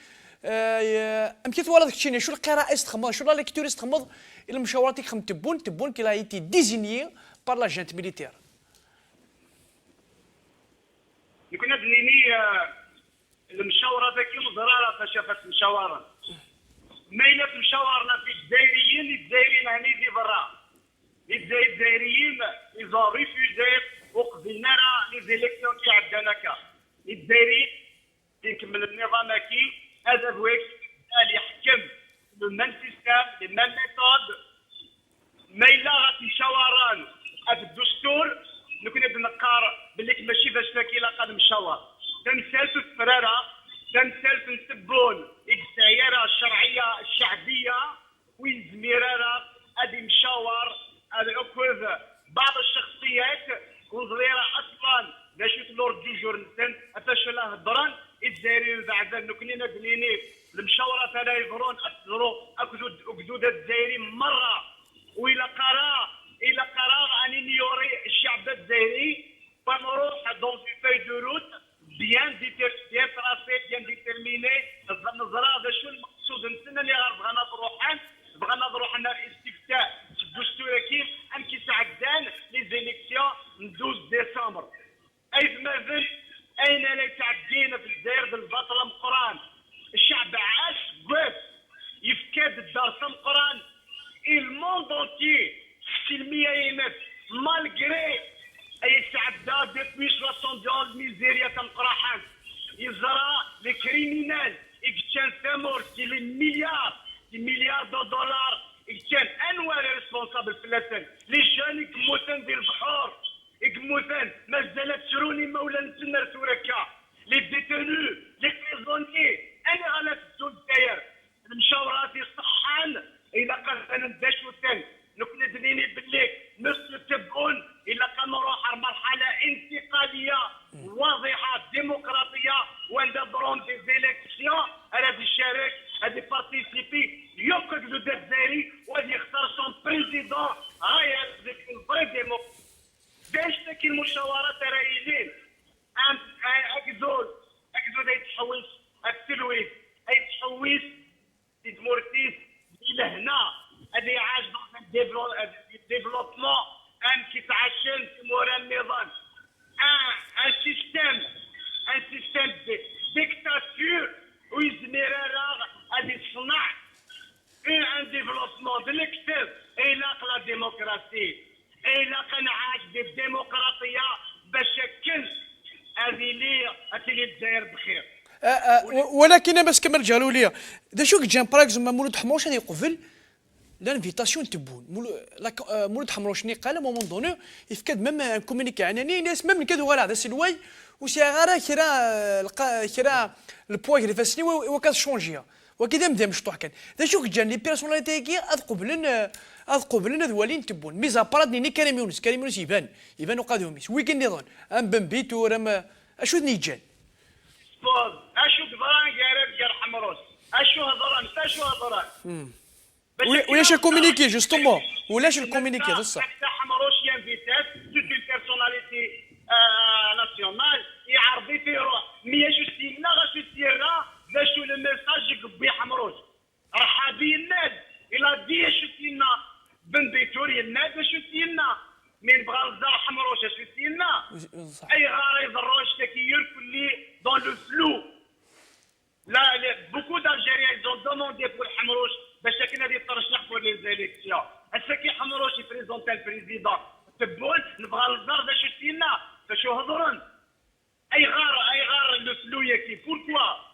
كيف ولا داك الشيء شو القراءه تخمض شو لا ليكتور تخمض المشاورات يخم تبون كي لا ايتي ديزينيي بار لا جانت ميليتير كنا بنيني المشاوره ذاك يوم ضراره فشافت المشاوره ميلة مشاورنا في الجزائريين هني دي برا الجزائريين إذا ريفوزي وقضينا لي زيليكسيون كي عندنا كا الجزائريين يكمل النظام كي هذا هو اللي يحكم لو ميم سيستيم لي ميم ميثود ميلة غادي شاوران هذا الدستور نكون بنقار باللي ماشي باش كاين قاد مشاور تمثال الفراره تمثال نسبون الدائره الشرعيه الشعبيه وين زميراره هذه مشاور هذا اكوذ بعض الشخصيات وصغيره اصلا باش يطلور دي جور نسن فاش لا هضران الجزائريين بعد نكونينا بنيني المشاوره تاع يفرون اثروا اكدود الجزائري مره والى قرار اني نيوري الشعب الجزائري ونروح دون في فاي دو روت بيان تراسي بيان ديتيرميني نزرا هذا شو المقصود نتنا اللي بغينا نروح الاستفتاء الدستور كيف كي سعدان لي زيليكسيون 12 ديسمبر اي مازال اين لا تعدينا في الجزائر بالبطل مقران الشعب عاش قف يفكاد الدار مقران الموند اونتي السلميه يمس مالغري اي سعداء ديبوي 70 ميزيريا تنقراحان يزرع لي كريمينال يكتشان ثمور كي لي مليار دولار يكتشان انواع ريسبونسابل فلاتن لي جان يكموتن ديال البحور يكموتن مازالت تشروني مولا نتسنى سوركا لي ديتونو لي بريزوني انا غالا في الجزائر المشاورات يصحان الى قررنا نداشو ثاني نكون دنيني باللي نستتبعون الى كنروح مرحله انتقاليه واضحه ديمقراطيه وندبرون دي زيليكسيون غادي يشارك غادي بارتيسيبي يوقف ضد الجزائري وغادي يختار سون بريزيدون هاي الفري ديمو باش تاكي المشاورات رايلين اكزود يتحوس التلويث يتحوس ديمورتيس الى هنا هذه عاج ديفلوبمون كي تعشن مورا النظام ان سيستيم ديكتاتور ويزميرارا غادي يصنع ان ديفلوبمون بالكتاب ايلاق لا ديمقراطي ايلاق نعاش بالديمقراطيه باش كل هذه اللي الجزائر بخير ولكن باش كمل جالوا لي دا شو جان باراكزوم مولود حموش هذا يقفل لانفيتاسيون تبون مولود حمروش قال مومون دونو يفكاد ميم كومونيكي عناني ناس ميم كادو غير هذا سلواي وسي غير كرا البوا اللي فاسني وكاد شونجيا وكذا مدام مشطوح كان دا شوك جان لي بيرسوناليتي كي قبلن ذوالين تبون ميزا بارادني ني كريم يونس يبان وقادو ميس ويكند نظن ام بن بيتور ام اشو نيجان اشو كبران حمروش. اشو هضران اشو هضران. ولاش الكومينيكي جوستومون ولاش الكومينيكي بصح. حتى حمروش ينفيتاس سوت اون بيرسوناليتي ناسيونال يعرضي في روح مي جوستينا غاشو سيرا باش لو ميساج يقبي حمروش رحابي الناس الى دي شتينا بن بيتوري الناس شتينا من بغى الزرع حمروش شتينا اي غار يضروش تكير كلي دون لو فلو. لا بوكو d'Algériens ils ont demandé pour حمروش باش كنا غادي يترشح pour les élections. السكي حمروش يبريزونتي البريزيدون تبون نبغى الزر باش شتينا فشو هضرن اي غار لو فلو ياكي بوركوا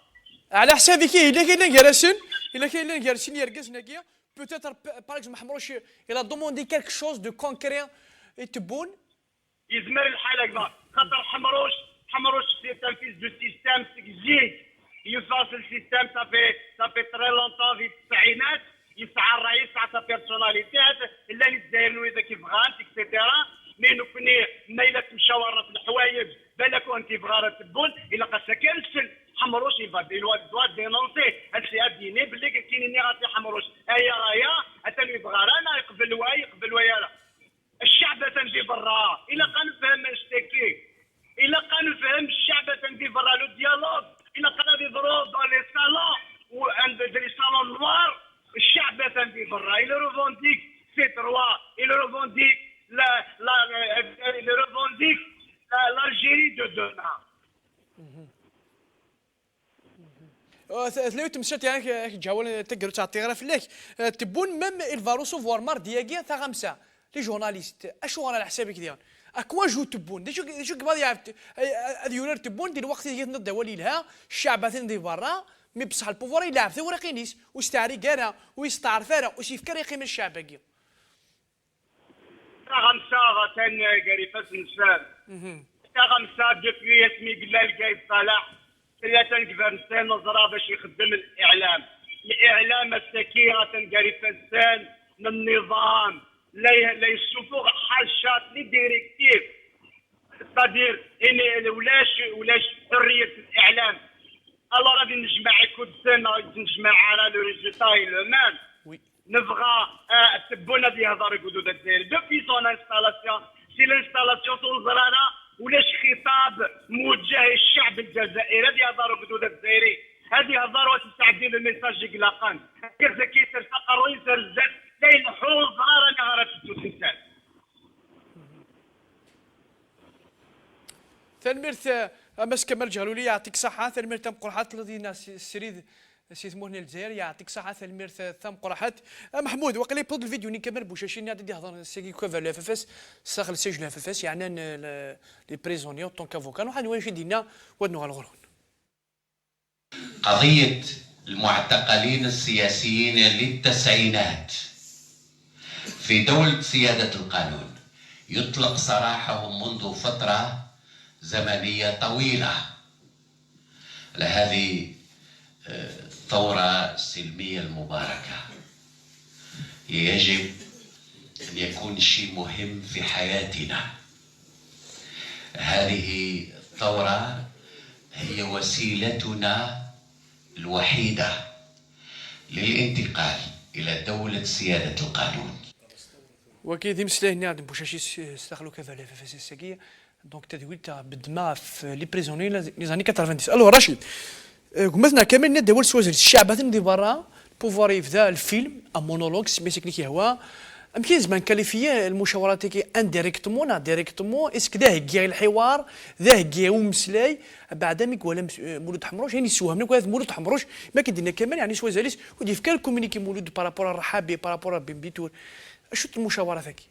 على حسابك الا كاين جالسين يرقص ناكيا بوتيتر باغ اكزومبل حمروش الى دوموندي كالك شوز دو كونكريان تبون يزمر الحال هكذا خاطر حمروش سي تنفيذ دو سيستيم تكزيك يفاصل السيستيم صافي تري لونطون في التسعينات يسعى الرئيس تاع بيرسوناليتيات الا اللي داير اذا كيف غانت اكسيتيرا مي نكوني مايلك مشاورة في الحوايج بالك انت بغا تبون الا قاسا كنسل حمروش يفاد دوا دينونسي هادشي اديني بلي كاينين غاتي حمروش ايا اتاني بغا رانا يقبل ويانا الشعب تندي برا الا كان فهم اشتكي الا كان فهم الشعب تندي برا لو ديالوج الا كان يضرب دون لي صالون وعند لي صالون نوار الشعب تندي برا الا روفونديك سي تروا الا روفونديك l'Algérie de demain. ثلاثة مشات يعني جاول تقدر تعطي غير فلاك تبون ميم الفاروسو فوار مار دياكيا تاع غمسة لي جورناليست اشو على حسابك ديال اكوا جو تبون دي شو قبل يعرف يورير تبون دي الوقت اللي نضا وليلها الشعب ثندي برا مي بصح البوفوار يلعب ثورة قينيس واستعري كارا ويستعرف راه وسيفكر يقيم الشعب كي غمسة غتان قريفة نسان غمسة دوبوي اسمي قلال قايد صلاح ثلاثة كفرنسان نظرة باش يخدم الإعلام السكي غتان قريفة نسان من النظام لا يشوفوا حاشات لي ديريكتيف صدير إني ولاش حرية الإعلام الله غادي نجمع كل سنة نجمع على لو ريزولتا لو مان نبغى تبونا دي هضر قدود الدير دوبي سون انستالاسيون سي لانستالاسيون تنظرانا ولاش خطاب موجه للشعب الجزائري هذه هضر قدود الديري هذه هضر وتساعدني الميساج يقلقان كيف كيسر سقر ويسر الزاد لين حوز غارة نهارات التوسيسات ثلميرث امس كمال جهلولي يعطيك صحة ثلميرث مقرحات الذي ناس السريد سيثموهني الجزائر يعطيك صحة ثلميرث ثم قرحات محمود وقلي بود الفيديو نكمل بوشاشين نادي هضر سيكي كوفر لو اف اف اس ساخل سجن اف اف اس يعني لي بريزونيو طونك افوكان وحنا واش دينا ودنو الغرون قضية المعتقلين السياسيين للتسعينات في دولة سيادة القانون يطلق سراحهم منذ فترة زمنية طويلة لهذه الثورة السلمية المباركة يجب أن يكون شيء مهم في حياتنا. هذه الثورة هي وسيلتنا الوحيدة للانتقال إلى دولة سيادة القانون. وكيدي مسلاه هنا عند بوشاشي استخلوا كذا في السياسية دونك تدويل تاع بدما في لي بريزوني لي زاني 90. الو رشيد قمتنا كامل ندور سوازر الشعب هذا برا بوفوار يفدا الفيلم مونولوج سميتك كي هو يمكن زمان كاليفيه المشاورات كي انديريكتومون ديريكتومون اسك ذا هكي الحوار ذا هكي ومسلاي بعد ميك ولا مولود حمروش يعني سوهمنا كذا مولود حمروش ما كدينا كامل يعني سوازاليس ودي فكر كومونيكي مولود بارابور الرحابي بارابور بيمبيتور شو المشاورات هكي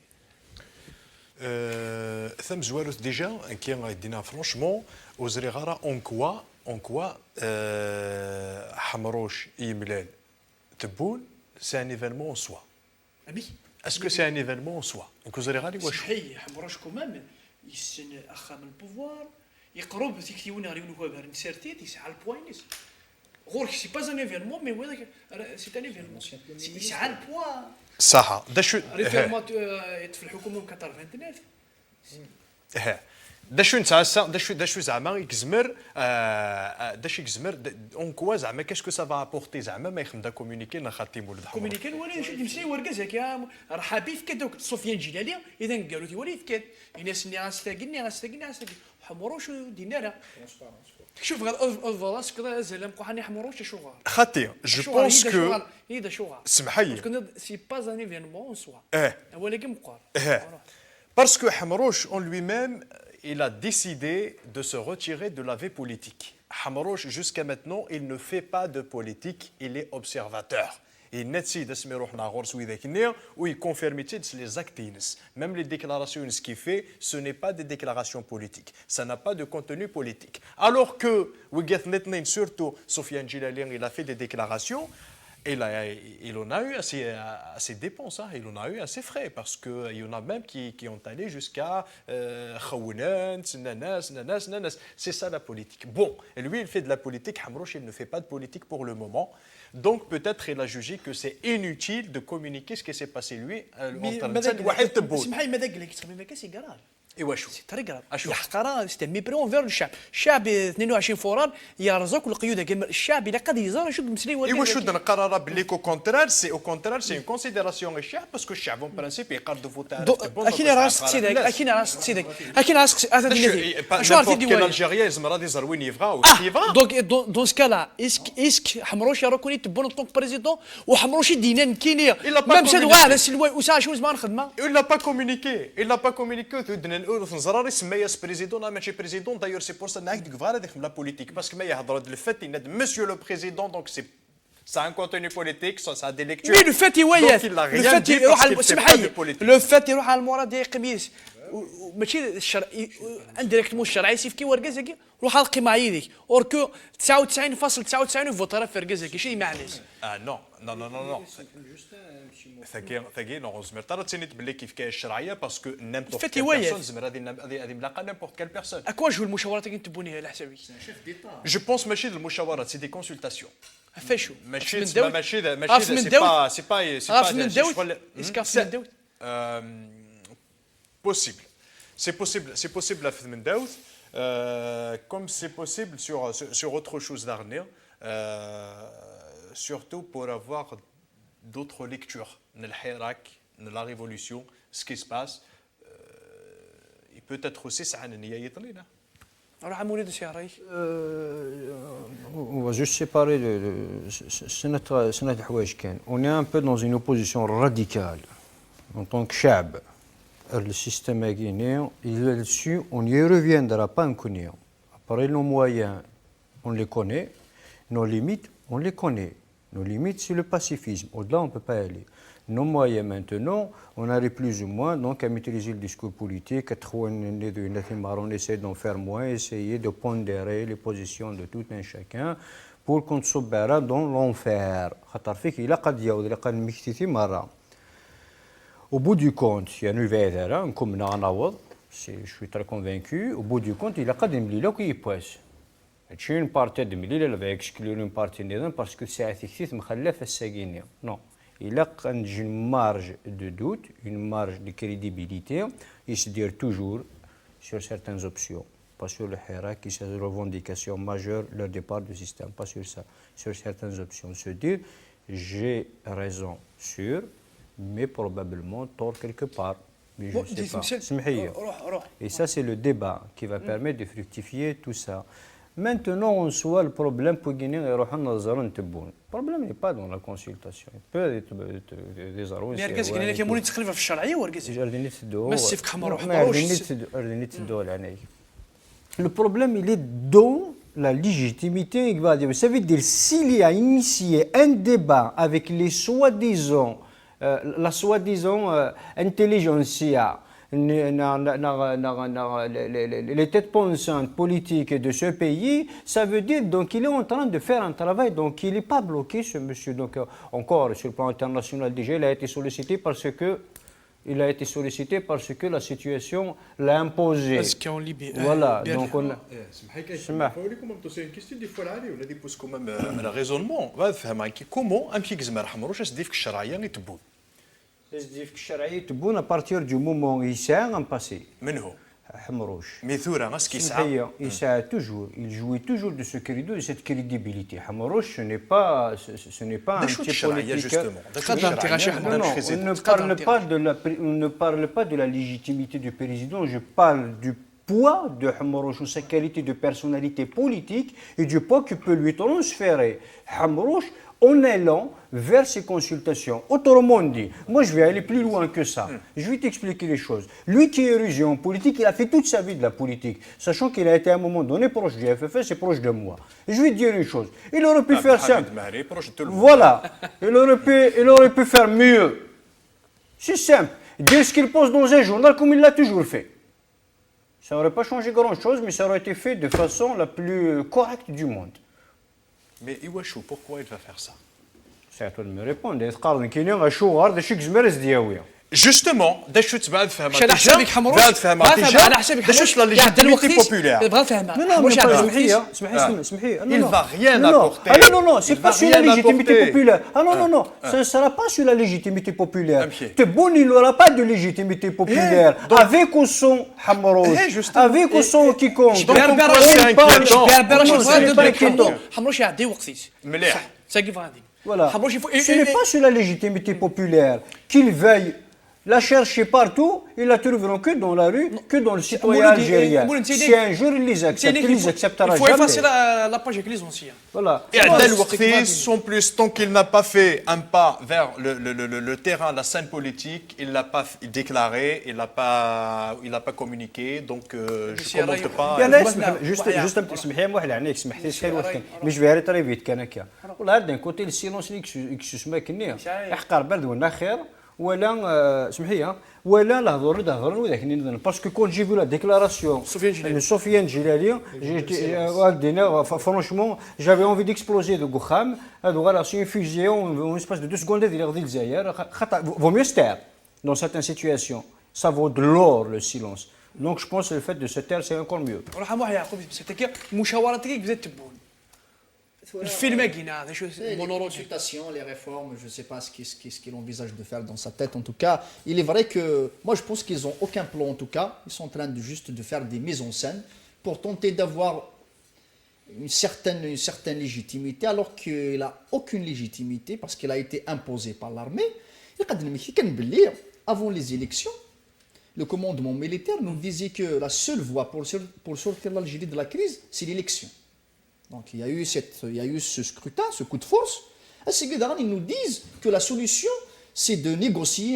ثم زوالوت ديجا كي غادينا فرونشمون وزري غارا اون كوا حمروش يملال تبون سي ان ايفينمون اون سوا امي اسكو سي ان ايفينمون اون سوا دونك وزري غادي واش صحيح حمروش كومام يسن اخا من البوفوار يقرب تيكتيون غيون هو بهر نسرتي تيسعى البوينس غورك سي با ان ايفينمون مي هذاك سي ان ايفينمون يسعى البوان صح دا شو ريفيرمات في الحكومه 89 ها داشو نتعسى داشو زعما يكزمر داش يكزمر اون كوا زعما كاسكو سافا ابورتي زعما ما يخدم دا كومونيكي نا خاطي مولد حمر كومونيكي ولا شو تمشي ورقز هكا راه حبيب كدوك سفيان جلالي اذا قالوا لي وليد كاد الناس اللي غاستاقني حمروش دينارا شوف الفلاس كذا زعما قحني حمروش شو غار خاطي جو بونس كو هيدا شو غار سمحي سي با ان ايفينمون اون سوا ولكن مقار parce que Hamrouche en lui-même il a décidé de se retirer de la vie politique. Hamrouche jusqu'à maintenant il ne fait pas de politique, il est observateur. Et Netsi d'Asmirou Nagor Souideknir, où il confirme les actes. Même les déclarations qu'il fait, ce n'est pas des déclarations politiques. Ça n'a pas de contenu politique. Alors que, surtout, Sofiane Djilali, il a fait des déclarations. Il en a eu à ses dépenses, hein. Il en a eu à ses frais, parce qu'il y en a même qui ont allé jusqu'à Khawounen, Nanas. C'est ça la politique. Bon, et lui, il fait de la politique. Hamrouche, il ne fait pas de politique pour le moment. Donc peut-être il a jugé que c'est inutile de communiquer ce qui s'est passé lui. سي تري قراب يحقر سي ميبري اونفير الشعب الشعب 22 فوران يرزق القيود كما الشعب الا قد يزار شو مسلي ولا ايوا شو نقرر بلي كو كونترال سي او كونترال سي اون كونسيديراسيون الشعب باسكو الشعب اون برانسيب يقرر دو فوتا اكيد راسك سيدك اكيد راسك سيدك اكيد راسك شو عرفتي كان الجيريا لازم راه يزر وين يبغى يبغى دونك دون سكالا اسك حمروش يراكوني تبون طونك بريزيدون وحمروش دينان كينيا ما مشى دواه سلوى وسا شو زمان خدمه il n'a pas communiqué نزراري سمياس بريزيدون ماشي بريزيدون دايور سي بور سا ناك ديك فغالا ديك لا بوليتيك باسكو ما يهضر الفات يناد مسيو لو بريزيدون دونك سي ça a un contenu politique, ça a des lectures. Mais le fait يروح على المراد قميص ماشي الشرع انديريكتمون الشرعي سيفكي ورقازكي روح على القماعي ذيك اوركو 99.99 فوتر في رقازكي شي معناش نو ثقي نو زمر ترى تسنيت باللي كيف كاين الشرعيه باسكو نيمبورت كيل بيرسون زمر هذه ملاقه نيمبورت كيل بيرسون اكوا جو المشاورات اللي تبونيها على حسابي جو بونس ماشي المشاورات سي دي كونسلتاسيون فاشو ماشي سي با من داود اسكاف من داود possible. C'est possible à faire Mendaoud, comme c'est possible sur autre chose d'avenir, surtout pour avoir d'autres lectures. De l'Hirak, de la révolution, ce qui se passe, il peut être aussi ça en Niaïtlina. Alors, à Moulid Siaray. On va juste séparer on est un peu dans une opposition radicale en tant que chab. Le système guinéen, là-dessus, on n'y reviendra pas en connaissant. Après, nos moyens, on les connaît. Nos limites, on les connaît. Nos limites, c'est le pacifisme. Au-delà, on ne peut pas aller. Nos moyens, maintenant, on arrive plus ou moins donc, à maîtriser le discours politique. On essaie d'en faire moins, essayer de pondérer les positions de tout un chacun pour qu'on se barre dans l'enfer. Au bout du compte, il y a une vedra, un comme je suis très convaincu, au bout du compte, il a quand même l'île qui passe. C'est une partie de l'île, elle va exclure une partie de l'île parce que c'est effectif, mais non. Il a une marge de doute, une marge de crédibilité, il se dit toujours sur certaines options, pas sur le Hirak, qui est une revendication majeure, le départ du système, pas sur ça, sur certaines options. Se dire, j'ai raison sur mais probablement tort quelque part. Mais je ne sais pas. Et ça, c'est le débat qui va permettre de fructifier tout ça. Maintenant, on soit le problème pour Guinée et le problème n'est pas dans la consultation. Il peut être des arômes. Mais regarde, Guinée qui a moulu تخلف في الشرعية ورقز. مسيف كحمر Le problème, il est dans la légitimité. Ça veut dire s'il y a initié un débat avec les soi-disant la soi-disant intelligentsia, les têtes pensantes politiques de ce pays, ça veut dire donc qu'il est en train de faire un travail, donc il n'est pas bloqué ce monsieur. Donc encore sur le plan international déjà, il a été sollicité parce que la situation l'a imposé. Voilà, donc on a... C'est une question des fois là, on a des postes quand même un raisonnement. Comment un petit gizmar hamrouch se dit que الشرعية يتبون à partir du moment où il sert un passé. من هو؟ حمروش ميثورة اسكي سمحية يساعد توجور il jouait toujours de ce credo et cette crédibilité حمروش ce n'est pas un petit politique on ne parle pas de la légitimité du président, je parle du poids de Hamrouch, sa qualité de personnalité politique et du poids que peut lui transférer Hamrouch en allant vers ces consultations. Autrement dit, moi je vais aller plus loin que ça. Je vais t'expliquer les choses. Lui qui est érudit en politique, il a fait toute sa vie de la politique, sachant qu'il a été à un moment donné proche du FFS et proche de moi. Et je vais te dire une chose, il aurait pu faire simple. Voilà, il aurait pu faire mieux. C'est simple, dire ce qu'il pense dans un journal comme il l'a toujours fait. Ça n'aurait pas changé grand-chose, mais ça aurait été fait de façon la plus correcte du monde. Mais Iwachou, pourquoi il va faire ça? C'est à toi de me répondre. Justement, داش تبعد فهمها على حسابك حمروش بعد فهمها على حسابك داش لا ليجيتيميتي بوبولير بغا نفهمها il va rien apporter. Ah non, non, c'est pas sur la légitimité populaire. Ah non, non, non, ça ne sera pas sur la légitimité populaire. Tebboune, il n'aura pas de légitimité populaire. Avec ou sans Hamrouch, avec ou sans quiconque. حمروش يعدي وقتيس مليح. ساقي فغادي Voilà. Ce n'est pas sur la légitimité populaire qu'il veuille la chercher partout, ils la trouveront que dans la rue, que dans le citoyen algérien. Si un jour ils les acceptent, ils les acceptera jamais. Il faut effacer la page avec les anciens. Voilà. Et Adel Ouakhti, sans plus, tant qu'il n'a pas fait un pas vers le terrain, la scène politique, il ne l'a pas déclaré, il n'a pas communiqué, donc je ne commente pas. Juste un petit mais je vais arrêter très vite. Voilà, d'un côté, le silence qui se met ولا سمحيه ولا الهضر وذاك باسكو كون جي فو لا ديكلاراسيون سفيان جلالي فرونشمون جافي اونفي ديكسبلوزي دو خام هادو غير سي فيزيون اون اسباس دو 2 سكوند ديال الجزائر فو ميو ستير dans certaines situations ça vaut de l'or le silence donc je pense que le fait de se taire c'est encore mieux رحم واحد يعقوب مسكتك مشاورتك بزاف تبون الفيلم كاين هذا شو les consultations, les réformes, je ne sais pas ce qu'il envisage de faire dans sa tête. En tout cas, il est vrai que moi je pense qu'ils n'ont aucun plan en tout cas. Ils sont en train juste de faire des mises en scène pour tenter d'avoir une certaine légitimité alors qu'il n'a aucune légitimité parce qu'il a été imposé par l'armée. Avant les élections, le commandement militaire nous disait que la seule voie pour sortir l'Algérie de la crise, c'est l'élection. Donc il y a eu ce scrutin, ce coup de force. À ces gars ils nous disent que la solution, c'est de négocier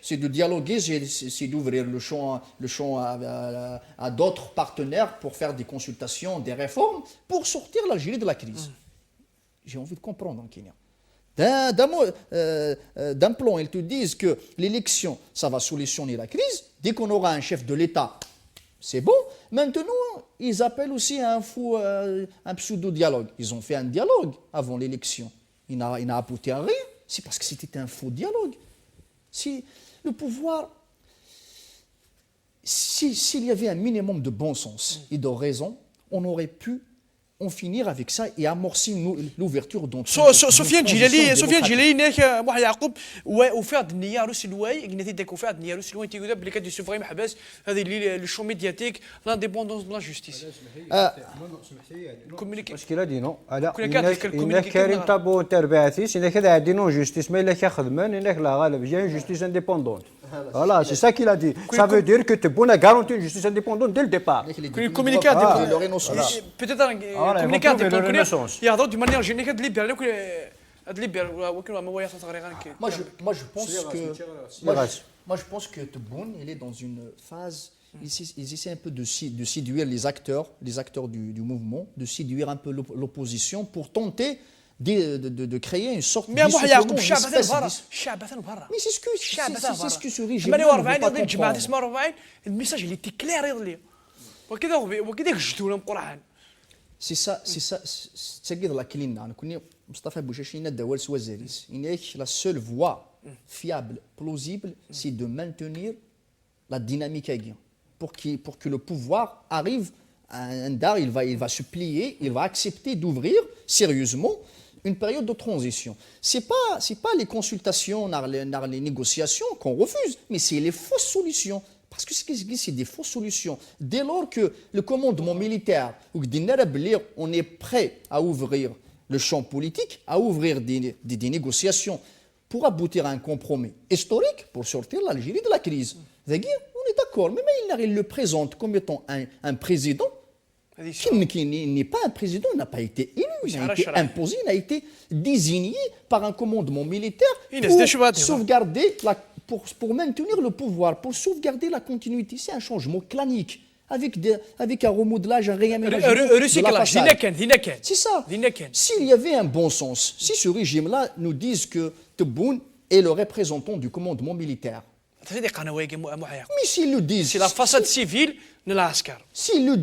c'est de dialoguer, c'est d'ouvrir le champ à d'autres partenaires pour faire des consultations, des réformes, pour sortir l'Algérie de la crise. J'ai envie de comprendre en Kenya. D'un plan, ils te disent que l'élection, ça va solutionner la crise. Dès qu'on aura un chef de l'État, c'est bon. Maintenant, ils appellent aussi un pseudo-dialogue. Ils ont fait un dialogue avant l'élection. Il n'a abouti à rien. C'est parce que c'était un faux dialogue. Si le pouvoir, s'il y avait un minimum de bon sens et de raison, on aurait pu en finir avec ça et amorcer l'ouverture dans سفيان جلالي ناك واحد يعقوب وفاد النية روسي الواي قلنا تيداك وفاد النية روسي الواي تيقول بلي كادي سوفري محبس هذه اللي لو شو ميدياتيك لانديبوندونس دو لا جوستيس واش كي دي نو انا كريم تابو تربعتيس انا كذا عندي نو جوستيس ما الا كخدمان انك لا غالب جاي جوستيس انديبوندونت Voilà, c'est ça qu'il a dit. Ça veut dire que tu as garanti une justice indépendante dès le départ. Peut-être un communicat il y a d'autres manières générales de libérer. Moi, je pense que Tebboune, il est dans une phase. Ils essaient un peu de séduire les acteurs du mouvement, de séduire un peu l'opposition pour tenter de créer une sorte de يعقوب الشعب هذا برا الشعب هذا برا mais c'est ce que ce régime 48 الجماعه تسمى 40 الميساج اللي تيكلير يضلي وكذا جدونا قرعان c'est ça تسقط لا كلينا انا كوني مصطفى بوشاشينا داول سوازاريس la seule voie fiable plausible c'est de maintenir la dynamique aiguë pour que le pouvoir arrive à un dar il va se plier il va accepter d'ouvrir sérieusement une période de transition. C'est pas les consultations, les négociations qu'on refuse, mais c'est les fausses solutions. Parce que c'est des fausses solutions. Dès lors que le commandement militaire, on est prêt à ouvrir le champ politique, à ouvrir des négociations pour aboutir à un compromis historique pour sortir l'Algérie de la crise. On est d'accord, mais il le présente comme étant un président qui n'est pas un président, il n'a pas été élu, il a été imposé, il a été désigné par un commandement militaire pour sauvegarder, pour maintenir le pouvoir, pour sauvegarder la continuité. C'est un changement clanique, avec un remodelage, un réaménagement de la façade. C'est ça. S'il y avait un bon sens, si ce régime-là nous dise que Tebboune est le représentant du commandement militaire, mais s'ils le disent, c'est la façade civile de l'Askar. S'ils le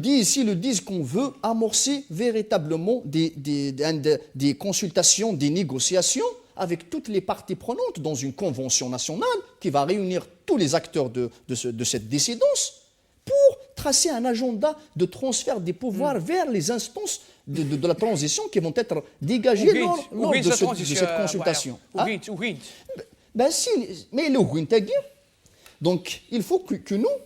disent qu'on veut amorcer véritablement des consultations, des négociations avec toutes les parties prenantes dans une convention nationale qui va réunir tous les acteurs de cette dissidence pour tracer un agenda de transfert des pouvoirs vers les instances de la transition qui vont être dégagées lors de cette consultation. Mais le Ouintagui, donc il faut que nous,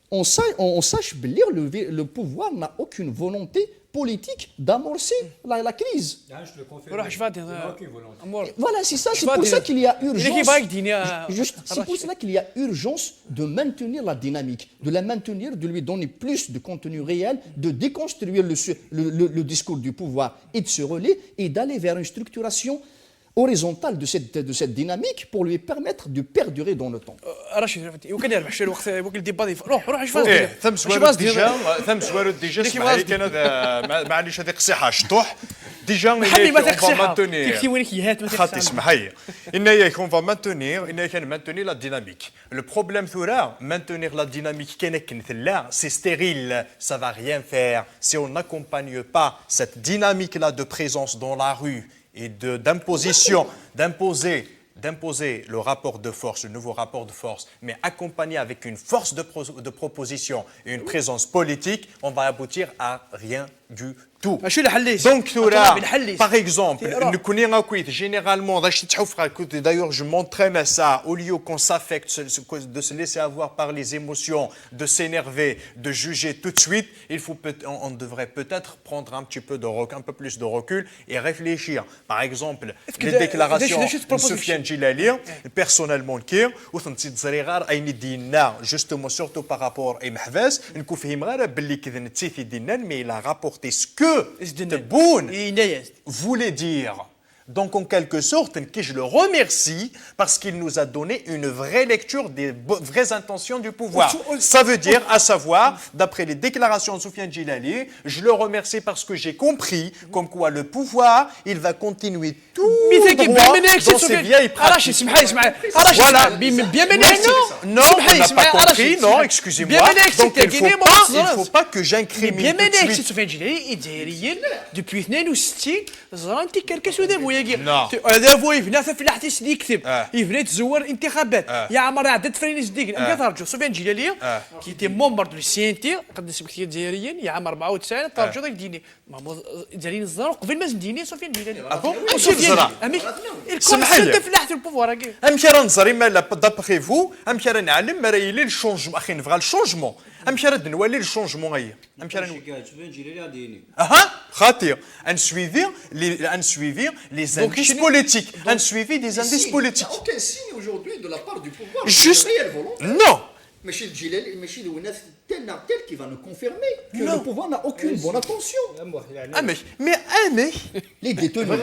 on sache lire le pouvoir n'a aucune volonté politique d'amorcer la crise. Je le confirme. Voilà, c'est ça. C'est pour ça qu'il y a urgence. C'est pour cela qu'il y a urgence de maintenir la dynamique, de la maintenir, de lui donner plus de contenu réel, de déconstruire le discours du pouvoir et de se relayer et d'aller vers une structuration horizontale de cette dynamique pour lui permettre de perdurer dans le temps. ثم سوارد ديجا اسمح لي كان معليش هذيك الصحه شطوح ديجا خاطي اسمح لي إن on va maintenir إن كان maintenir la dynamique. Le problème ثورا maintenir la dynamique كان ثلا c'est stérile, ça va rien faire si on n'accompagne pas cette dynamique là de présence dans la rue et d'imposer le rapport de force, le nouveau rapport de force, mais accompagné avec une force de proposition et une présence politique, on va aboutir à rien du tout. Donc, par exemple, généralement, d'ailleurs, je m'entraîne à ça, au lieu qu'on s'affecte, de se laisser avoir par les émotions, de s'énerver, de juger tout de suite, on devrait peut-être prendre un petit peu un peu plus de recul et réfléchir. Par exemple, les déclarations de Soufiane Djilali, personnellement, justement, surtout par rapport à Mahvaz, mais il a rapporté ce que Tebboune voulait dire. Donc, en quelque sorte, je le remercie parce qu'il nous a donné une vraie lecture des vraies intentions du pouvoir. Ça veut dire, à savoir, d'après les déclarations de Soufiane Djilali, je le remercie parce que j'ai compris comme quoi le pouvoir, il va continuer tout droit dans ses vieilles pratiques. Voilà. Non, on n'a pas compris, non, excusez-moi. Donc, il ne faut pas que j'incrimine tout de suite. Depuis 62 زرانتي كركس ودابو Non. هذا هو يبنى في الحديث اللي يكتب يبنى تزور انتخابات يا عمر عدد فرينيس ديك كترجو سفيان جلالي كي تي ممبر دو سي ان تي قد سبكتي جزائريا يا عمر 94 ترجو ديك ديني ما جارين الزهر قبل ما زديني سفيان جلالي سفيان سمح لي في الحديث البوفوار ام كيرا نزري مالا دابخي فو ام كيرا نعلم ما راهي لي الشونجمون اخي نبغى الشونجمون ام كيرا نولي الشونجمون هي ام كيرا خاطر ان suivre les indices politiques. Un suivi des indices politiques. Il n'y a aucun signe aujourd'hui de la part du pouvoir. Juste. Non. Mais chez le Ouinaf, tel qui va nous confirmer que le pouvoir n'a aucune bonne intention. Mais. Les détenus.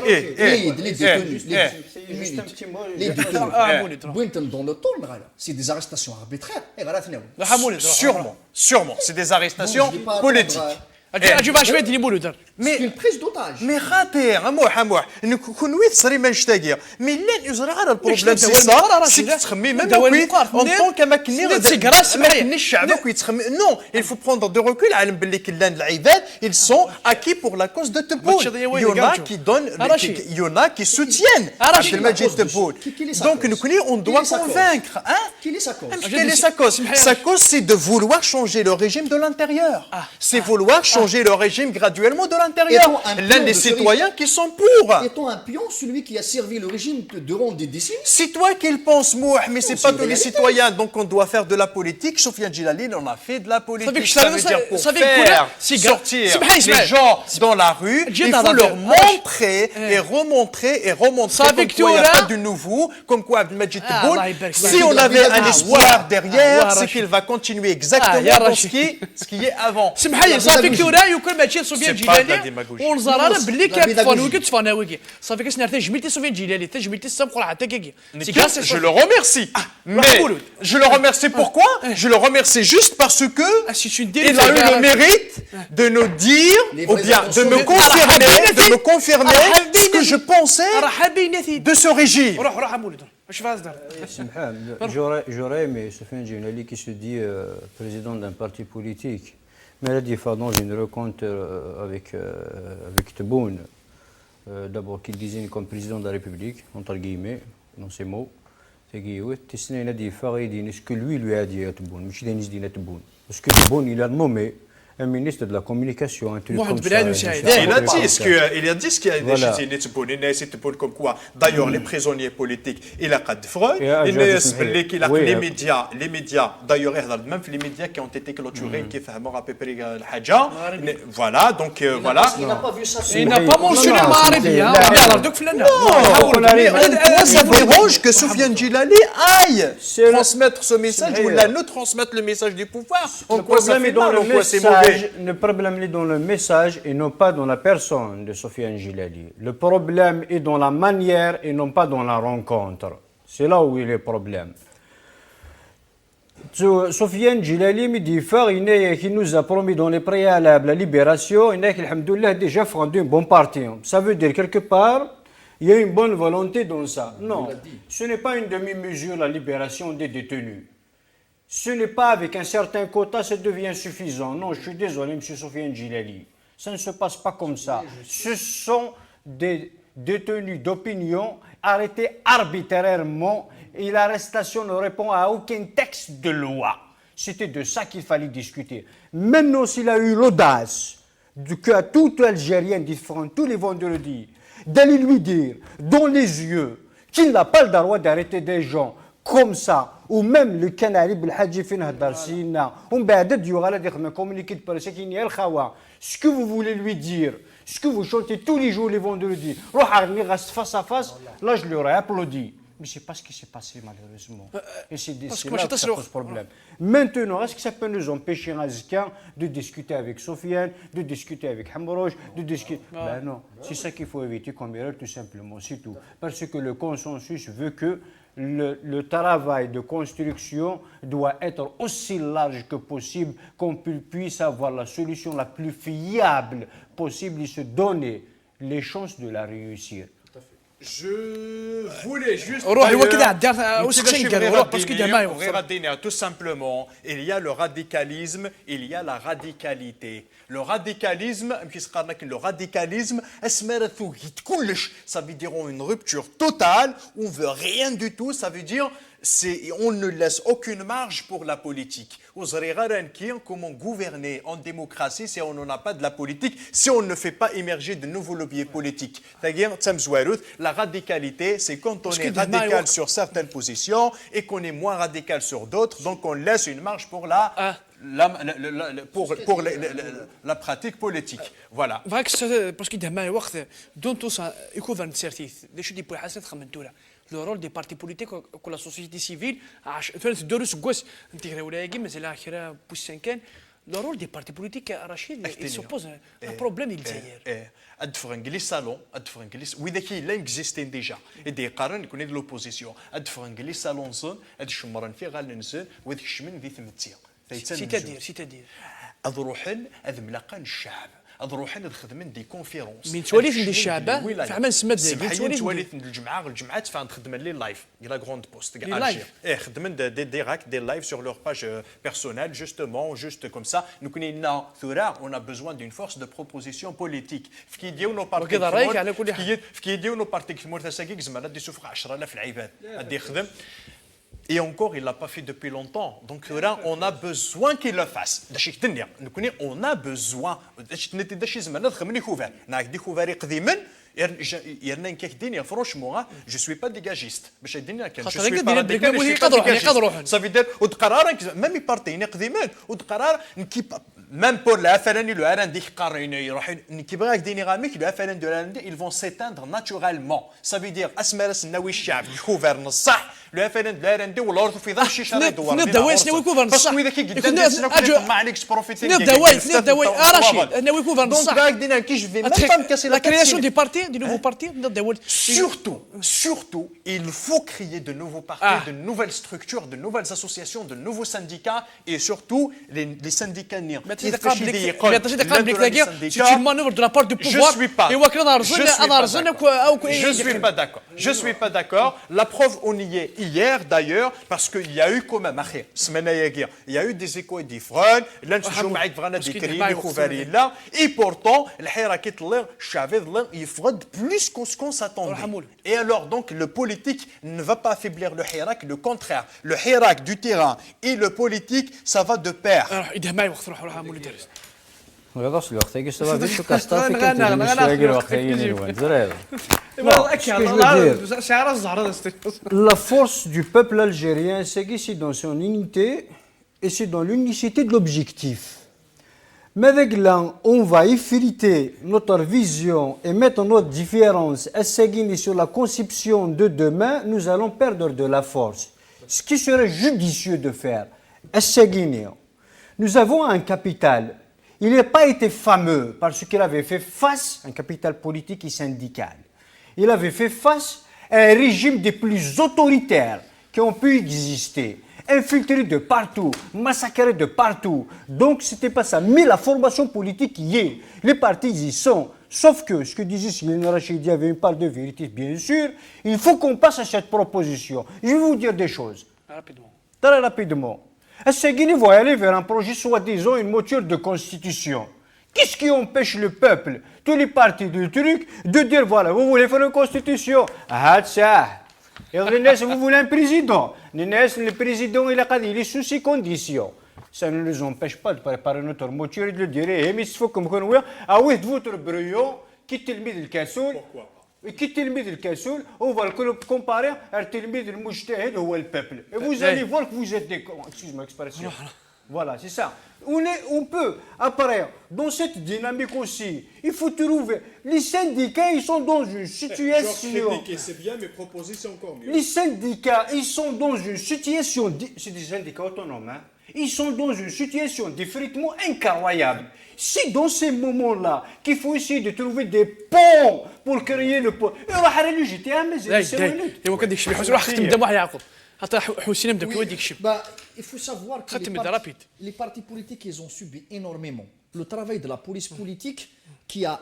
Les détenus. Dans le temps, c'est des arrestations arbitraires. Sûrement. C'est des arrestations politiques. C'est une prise d'otage. Mais خاطر اموح نكون صري ما نشتاقي مي لا يزرع على البروبليم سي صا سي تخمي ميم كويت اون طون كما كني الشعب كيتخمم نو il faut prendre de recul علم باللي كلان العباد ils sont acquis pour la cause de Tebboune il y en a qui donnent il y en a qui soutiennent Abdelmadjid Tebboune donc on doit convaincre Quelle est sa cause? Quelle est sa cause? Sa cause c'est de vouloir changer le régime de l'intérieur c'est vouloir changer changer le régime graduellement de l'intérieur. Étant un L'un pion des de ce citoyens qui sont pour. Étant un pion, celui qui a servi le régime durant des décennies. C'est toi qui le penses, Mouh, mais c'est Non, pas c'est tous une les réalité. citoyens. Donc on doit faire de la politique. Sofiane Djilali, on a fait de la politique. que Ça veut dire pour ça veut dire faire que- sortir c'est- les gens dans la rue, il Jida faut leur Rabi- montrer et remontrer Ça comme veut quoi il n'y a dire- pas de nouveau, comme quoi Abdelmajid Ah, Tebboune, Allah يبارك si فيك. on avait un Ah, espoir ouais. derrière, Ah, ouais, c'est Rachid. qu'il va continuer exactement يا dans رشيد. ce qui est avant. سمح لي صافي كثوره يكون ماشي سفيان C'est pas de la الجيلاني démagogie. ونزار انا باللي لا كان بيداغوجي. تفانوكي تفاناوكي صافي كنسنار جميلتي سفيان الجيلاني جميلتي السمق حتى كيكي Je le remercie. Mais je le remercie pourquoi? Je le remercie juste parce que c'est une il a eu le mérite de nous dire, Les ou vraies bien de intentions. me confirmer ce que je pensais راه حابين de ce régime. روح مولد واش فاز دار J'aurais aimé Sofiane Djinali qui se dit président d'un parti politique, mais elle a dit dans une rencontre avec Tebboune, d'abord qu'il désigne comme président de la République, entre guillemets, dans ces mots, c'est qu'il a dit ce que lui a dit à Tebboune, parce que Tebboune il a nommé un ministre de la communication, un truc Mohamed comme Belal ça. Oussaïd. Il a dit ce qu'il a Voilà. décidé comme quoi. D'ailleurs, les prisonniers politiques, il a pas de fraude. Et à Il Joseph qu'il a oui, les médias, d'ailleurs, même les médias qui ont été clôturés, qui font à peu près le Hadja. Voilà, donc voilà. Il n'a pas vu ça. il n'a pas mentionné non, المغربيه لا. على دوك فلان Mais en quoi ça dérange que Sofiane Djilali aille C'est transmettre ce message ou C'est- nous transmettre le message du pouvoir? En Le quoi ça problème fait est dans mal? le En quoi c'est message. mauvais? Le problème est dans le message et non pas dans la personne de Sofiane Djilali. Le problème est dans la manière et non pas dans la rencontre. C'est là où il est le problème. Sofiane Djilali me dit qui nous a promis dans les préalables la libération, il a déjà fondé un bon parti. Ça veut dire quelque part, il y a une bonne volonté dans ça. Non, ce n'est pas une demi-mesure la libération des détenus. Ce n'est pas avec un certain quota, ça devient suffisant. Non, je suis désolé, M. Sofiane Djilali. Ça ne se passe pas comme ça. Ce sont des détenus d'opinion arrêtés arbitrairement et l'arrestation ne répond à aucun texte de loi. C'était de ça qu'il fallait discuter. Maintenant, s'il a eu l'audace qu'à tout Algérien différent tous les vendredis, d'aller lui dire dans les yeux qu'il n'a pas le droit d'arrêter des gens comme ça, ou même le canari بالحاجة فين هدر سينا ومن بعد يغالى ديخدم communiqué de presse كي نيا الخوا ce que vous voulez lui dire ce que vous chantez tous les jours les vendredis روح عرني غاس face à face là je lui aurais applaudi mais c'est pas ce qui s'est passé malheureusement et c'est là que ça pose problème maintenant est-ce que ça peut nous empêcher de discuter avec Sofiane de discuter avec Hamrouj de discuter ben non c'est ça qu'il faut éviter comme erreur tout simplement c'est tout parce que le consensus veut que le travail de construction doit être aussi large que possible, qu'on puisse avoir la solution la plus fiable possible et se donner les chances de la réussir. Je voulais juste. روح هو كذا d'ailleurs, عدار وسخين قال روح باسكو دير ما يوصل tout simplement, il y a le radicalisme, il y a la radicalité. Le radicalisme, le radicalisme, ça veut dire une rupture totale, on veut rien du tout, ça veut dire on ne laisse aucune marge pour la politique. Comment gouverner en démocratie si on n'en a pas de la politique, si on ne fait pas émerger de nouveaux leviers politiques. C'est-à-dire, la radicalité, c'est quand on est radical sur certaines positions et qu'on est moins radical sur d'autres, donc on laisse une marge pour la pratique politique. Voilà. فاك باسكو ده ما وقت دون توصل يكون سيرتيث داش دي بو حسن خمنتولا لو رول دي بارتي بوليتيك ولا سوسيتي سيفيل ثلاث دروس كواس انت ولا يجي مازال اخر بوسان كان لو رول دي بارتي بوليتيك رشيد يسوبوز ان بروبليم الجزائر ادفرنجلي صالون ادفرنجلي واذا كي لا اكزيستين ديجا يدي قارن يكون دي لوبوزيسيون ادفرنجلي صالون صن اد شمرن في غالنسن وذ الشمن ذي ثمتيا سيتادير اضروحن اذ ملاقان الشعب اضروحن خدمن دي كونفيرونس من تواليت ندي الشعب فعلا سمات من تواليت الجمعات فخدم لي لايف لا غروند بوست خدمن ديراكت دي لايف sur leur page personnelle justement juste comme ça nous كنا ثورة on a besoin d'une force de proposition politique في ديو نو بارتي في ديو نو بارتي كمور تساكيك زعما غادي يسوفق 10000 العباد غادي يخدم Et encore, il ne l'a pas fait depuis longtemps. Donc là, on a besoin qu'il le fasse. On a besoin. Franchement, je ne suis pas dégagiste. Je suis pas dégagiste. Ça veut dire même les partis même pour la FLN, le RND, ils vont s'éteindre naturellement. Ça veut dire le gouverne ça. Le FLN, le RND والأرض في ذا الشيء شارع دوار. نبداو شنو يكون صح. وإذا كي قدام ما عليكش بروفيتي. نبداو رشيد أنه يكون صح. Donc là, دينا كي je vais même pas me casser la tête. La création du parti, du nouveau parti, surtout, il faut créer de nouveaux partis, de nouvelles structures, de nouvelles associations, de nouveaux syndicats et surtout les syndicats نير. C'est une manœuvre de la part du pouvoir. Je suis pas d'accord. La preuve, on y est hier d'ailleurs, parce qu'il y a eu quand même, il y a eu des échos différents, et pourtant, il faut plus qu'on s'attendait. Et alors, donc, le politique ne va pas affaiblir le Hirak, le contraire. Le Hirak du terrain et le politique, ça va de pair. La force du peuple algérien, c'est que c'est dans son unité et c'est dans l'unicité de l'objectif. Mais avec là, on va effriter notre vision et mettre notre différence et sur la conception de demain, nous allons perdre de la force. Ce qui serait judicieux de faire, nous avons un capital. Il n'a pas été fameux parce qu'il avait fait face à un capital politique et syndical. Il avait fait face à un régime des plus autoritaires qui ont pu exister, infiltrés de partout, massacrés de partout. Donc, ce n'était pas ça. Mais la formation politique y est. Les partis y sont. Sauf que, ce que disait Sylvain Rachidi avait une part de vérité, bien sûr. Il faut qu'on passe à cette proposition. Je vais vous dire des choses. Rapidement. Très rapidement. Est-ce vont aller vers un projet soi-disant une mouture de constitution? Qu'est-ce qui empêche le peuple, tous les partis du truc, de dire voilà, vous voulez faire une constitution? Ah, ça. Et vous voulez un président? Le président, il est sous ces conditions. Ça ne nous empêche pas de préparer notre mouture et de le dire. Mais il faut que vous connaissiez, ah oui, votre brouillon, quittez le milieu de Kassoul. Pourquoi? Quittez le milieu de Kassoul, on va le comparer à le milieu de Moujtahid ou le peuple. Et vous allez voir que vous êtes des cons. Excuse-moi l'expression. Voilà, c'est ça. On peut, après, dans cette dynamique aussi, il faut trouver. Les syndicats, ils sont dans une situation. C'est bien, mais proposer, c'est encore mieux. Les syndicats, ils sont dans une situation. C'est des syndicats autonomes, hein. Ils sont dans une situation d'effritement incroyable. C'est dans ces moments-là qu'il faut essayer de trouver des ponts pour créer le pont. Il faut savoir que les partis politiques, ils ont subi énormément. Le travail de la police politique qui a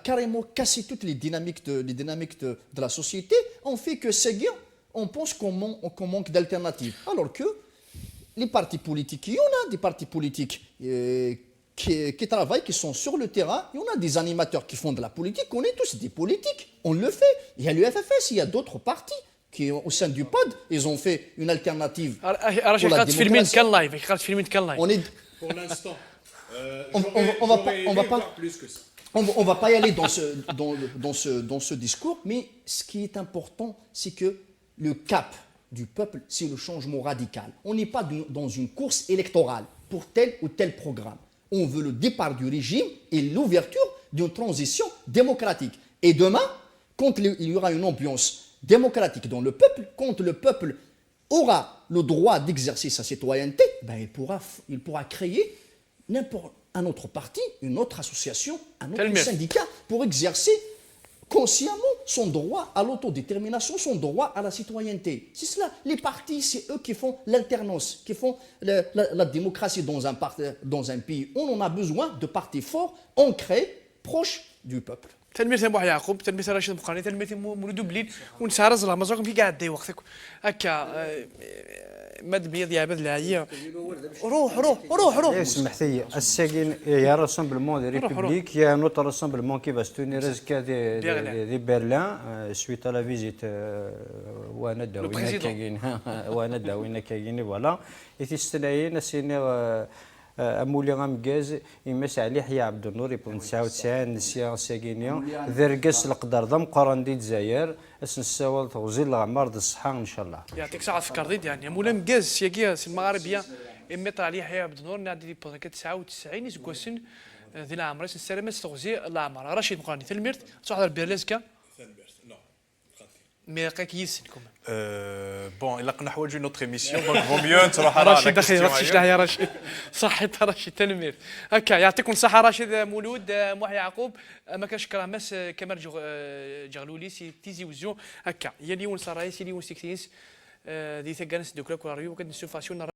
carrément cassé toutes les dynamiques de la société ont fait que ces gars, on pense qu'on manque d'alternatives. Alors que les partis politiques, il y en a des partis politiques qui travaillent, qui sont sur le terrain. Il y en a des animateurs qui font de la politique. On est tous des politiques. On le fait. Il y a l'UFFS, il y a d'autres partis qui, au sein du PAD, ils ont fait une alternative pour la démocratie. Pour l'instant, on va pas y aller dans ce discours, mais ce qui est important, c'est que le cap du peuple, c'est le changement radical. On n'est pas dans une course électorale pour tel ou tel programme. On veut le départ du régime et l'ouverture d'une transition démocratique. Et demain, quand il y aura une ambiance démocratique dans le peuple, quand le peuple aura le droit d'exercer sa citoyenneté, ben il pourra créer n'importe un autre parti, une autre association, un autre syndicat pour exercer consciemment son droit à l'autodétermination, son droit à la citoyenneté. C'est cela. Les partis, c'est eux qui font l'alternance, qui font la démocratie dans un pays. On en a besoin de partis forts, ancrés, proches du peuple. تلميذ ابو يعقوب تلميذ رشيد مقاني تلميذ مولود بليد ونسارز الله مزوق في قاعد دي وقتك هكا ماد بيض يعبد العيا روح روح روح روح سمحتي الساكن يا راسمبلمون دي ريبوبليك يا نوت راسمبلمون كي باش توني رزكا دي برلين سويت ا لا فيزيت وانا داوينا كاين وانا داوينا كاين فوالا تيستناين سيني امولي غامكاز يمس علي حيا عبد النور يبون 99 نسيا ساكينيا ذرقس القدر ضم قران دي الجزائر اسن السوال توزيل العمار د الصحه ان شاء الله يعطيك صحه فكر ضيد يعني مولا مكاز سياكيا المغاربيه يميط علي حيا عبد النور نادي دي بوزا 99 يسكوسن ذي العمر السلامه تغزي العمر رشيد مقراني في الميرت صح على البيرليزكا مي لقاك يسنكم بون الا كنا حوايج اون اوتر ايميسيون دونك فو ميو تروح على رشيد اخي رشيد يا رشيد صحيت رشيد تنمير هكا يعطيكم الصحه رشيد مولود محي يعقوب ما كانش كرامس كمال جغلولي سي تيزي وزو هكا يا اليوم صراي سي اليوم سيكتينس دي ثقانس دوكلا كواريو كنت نسوفاسيون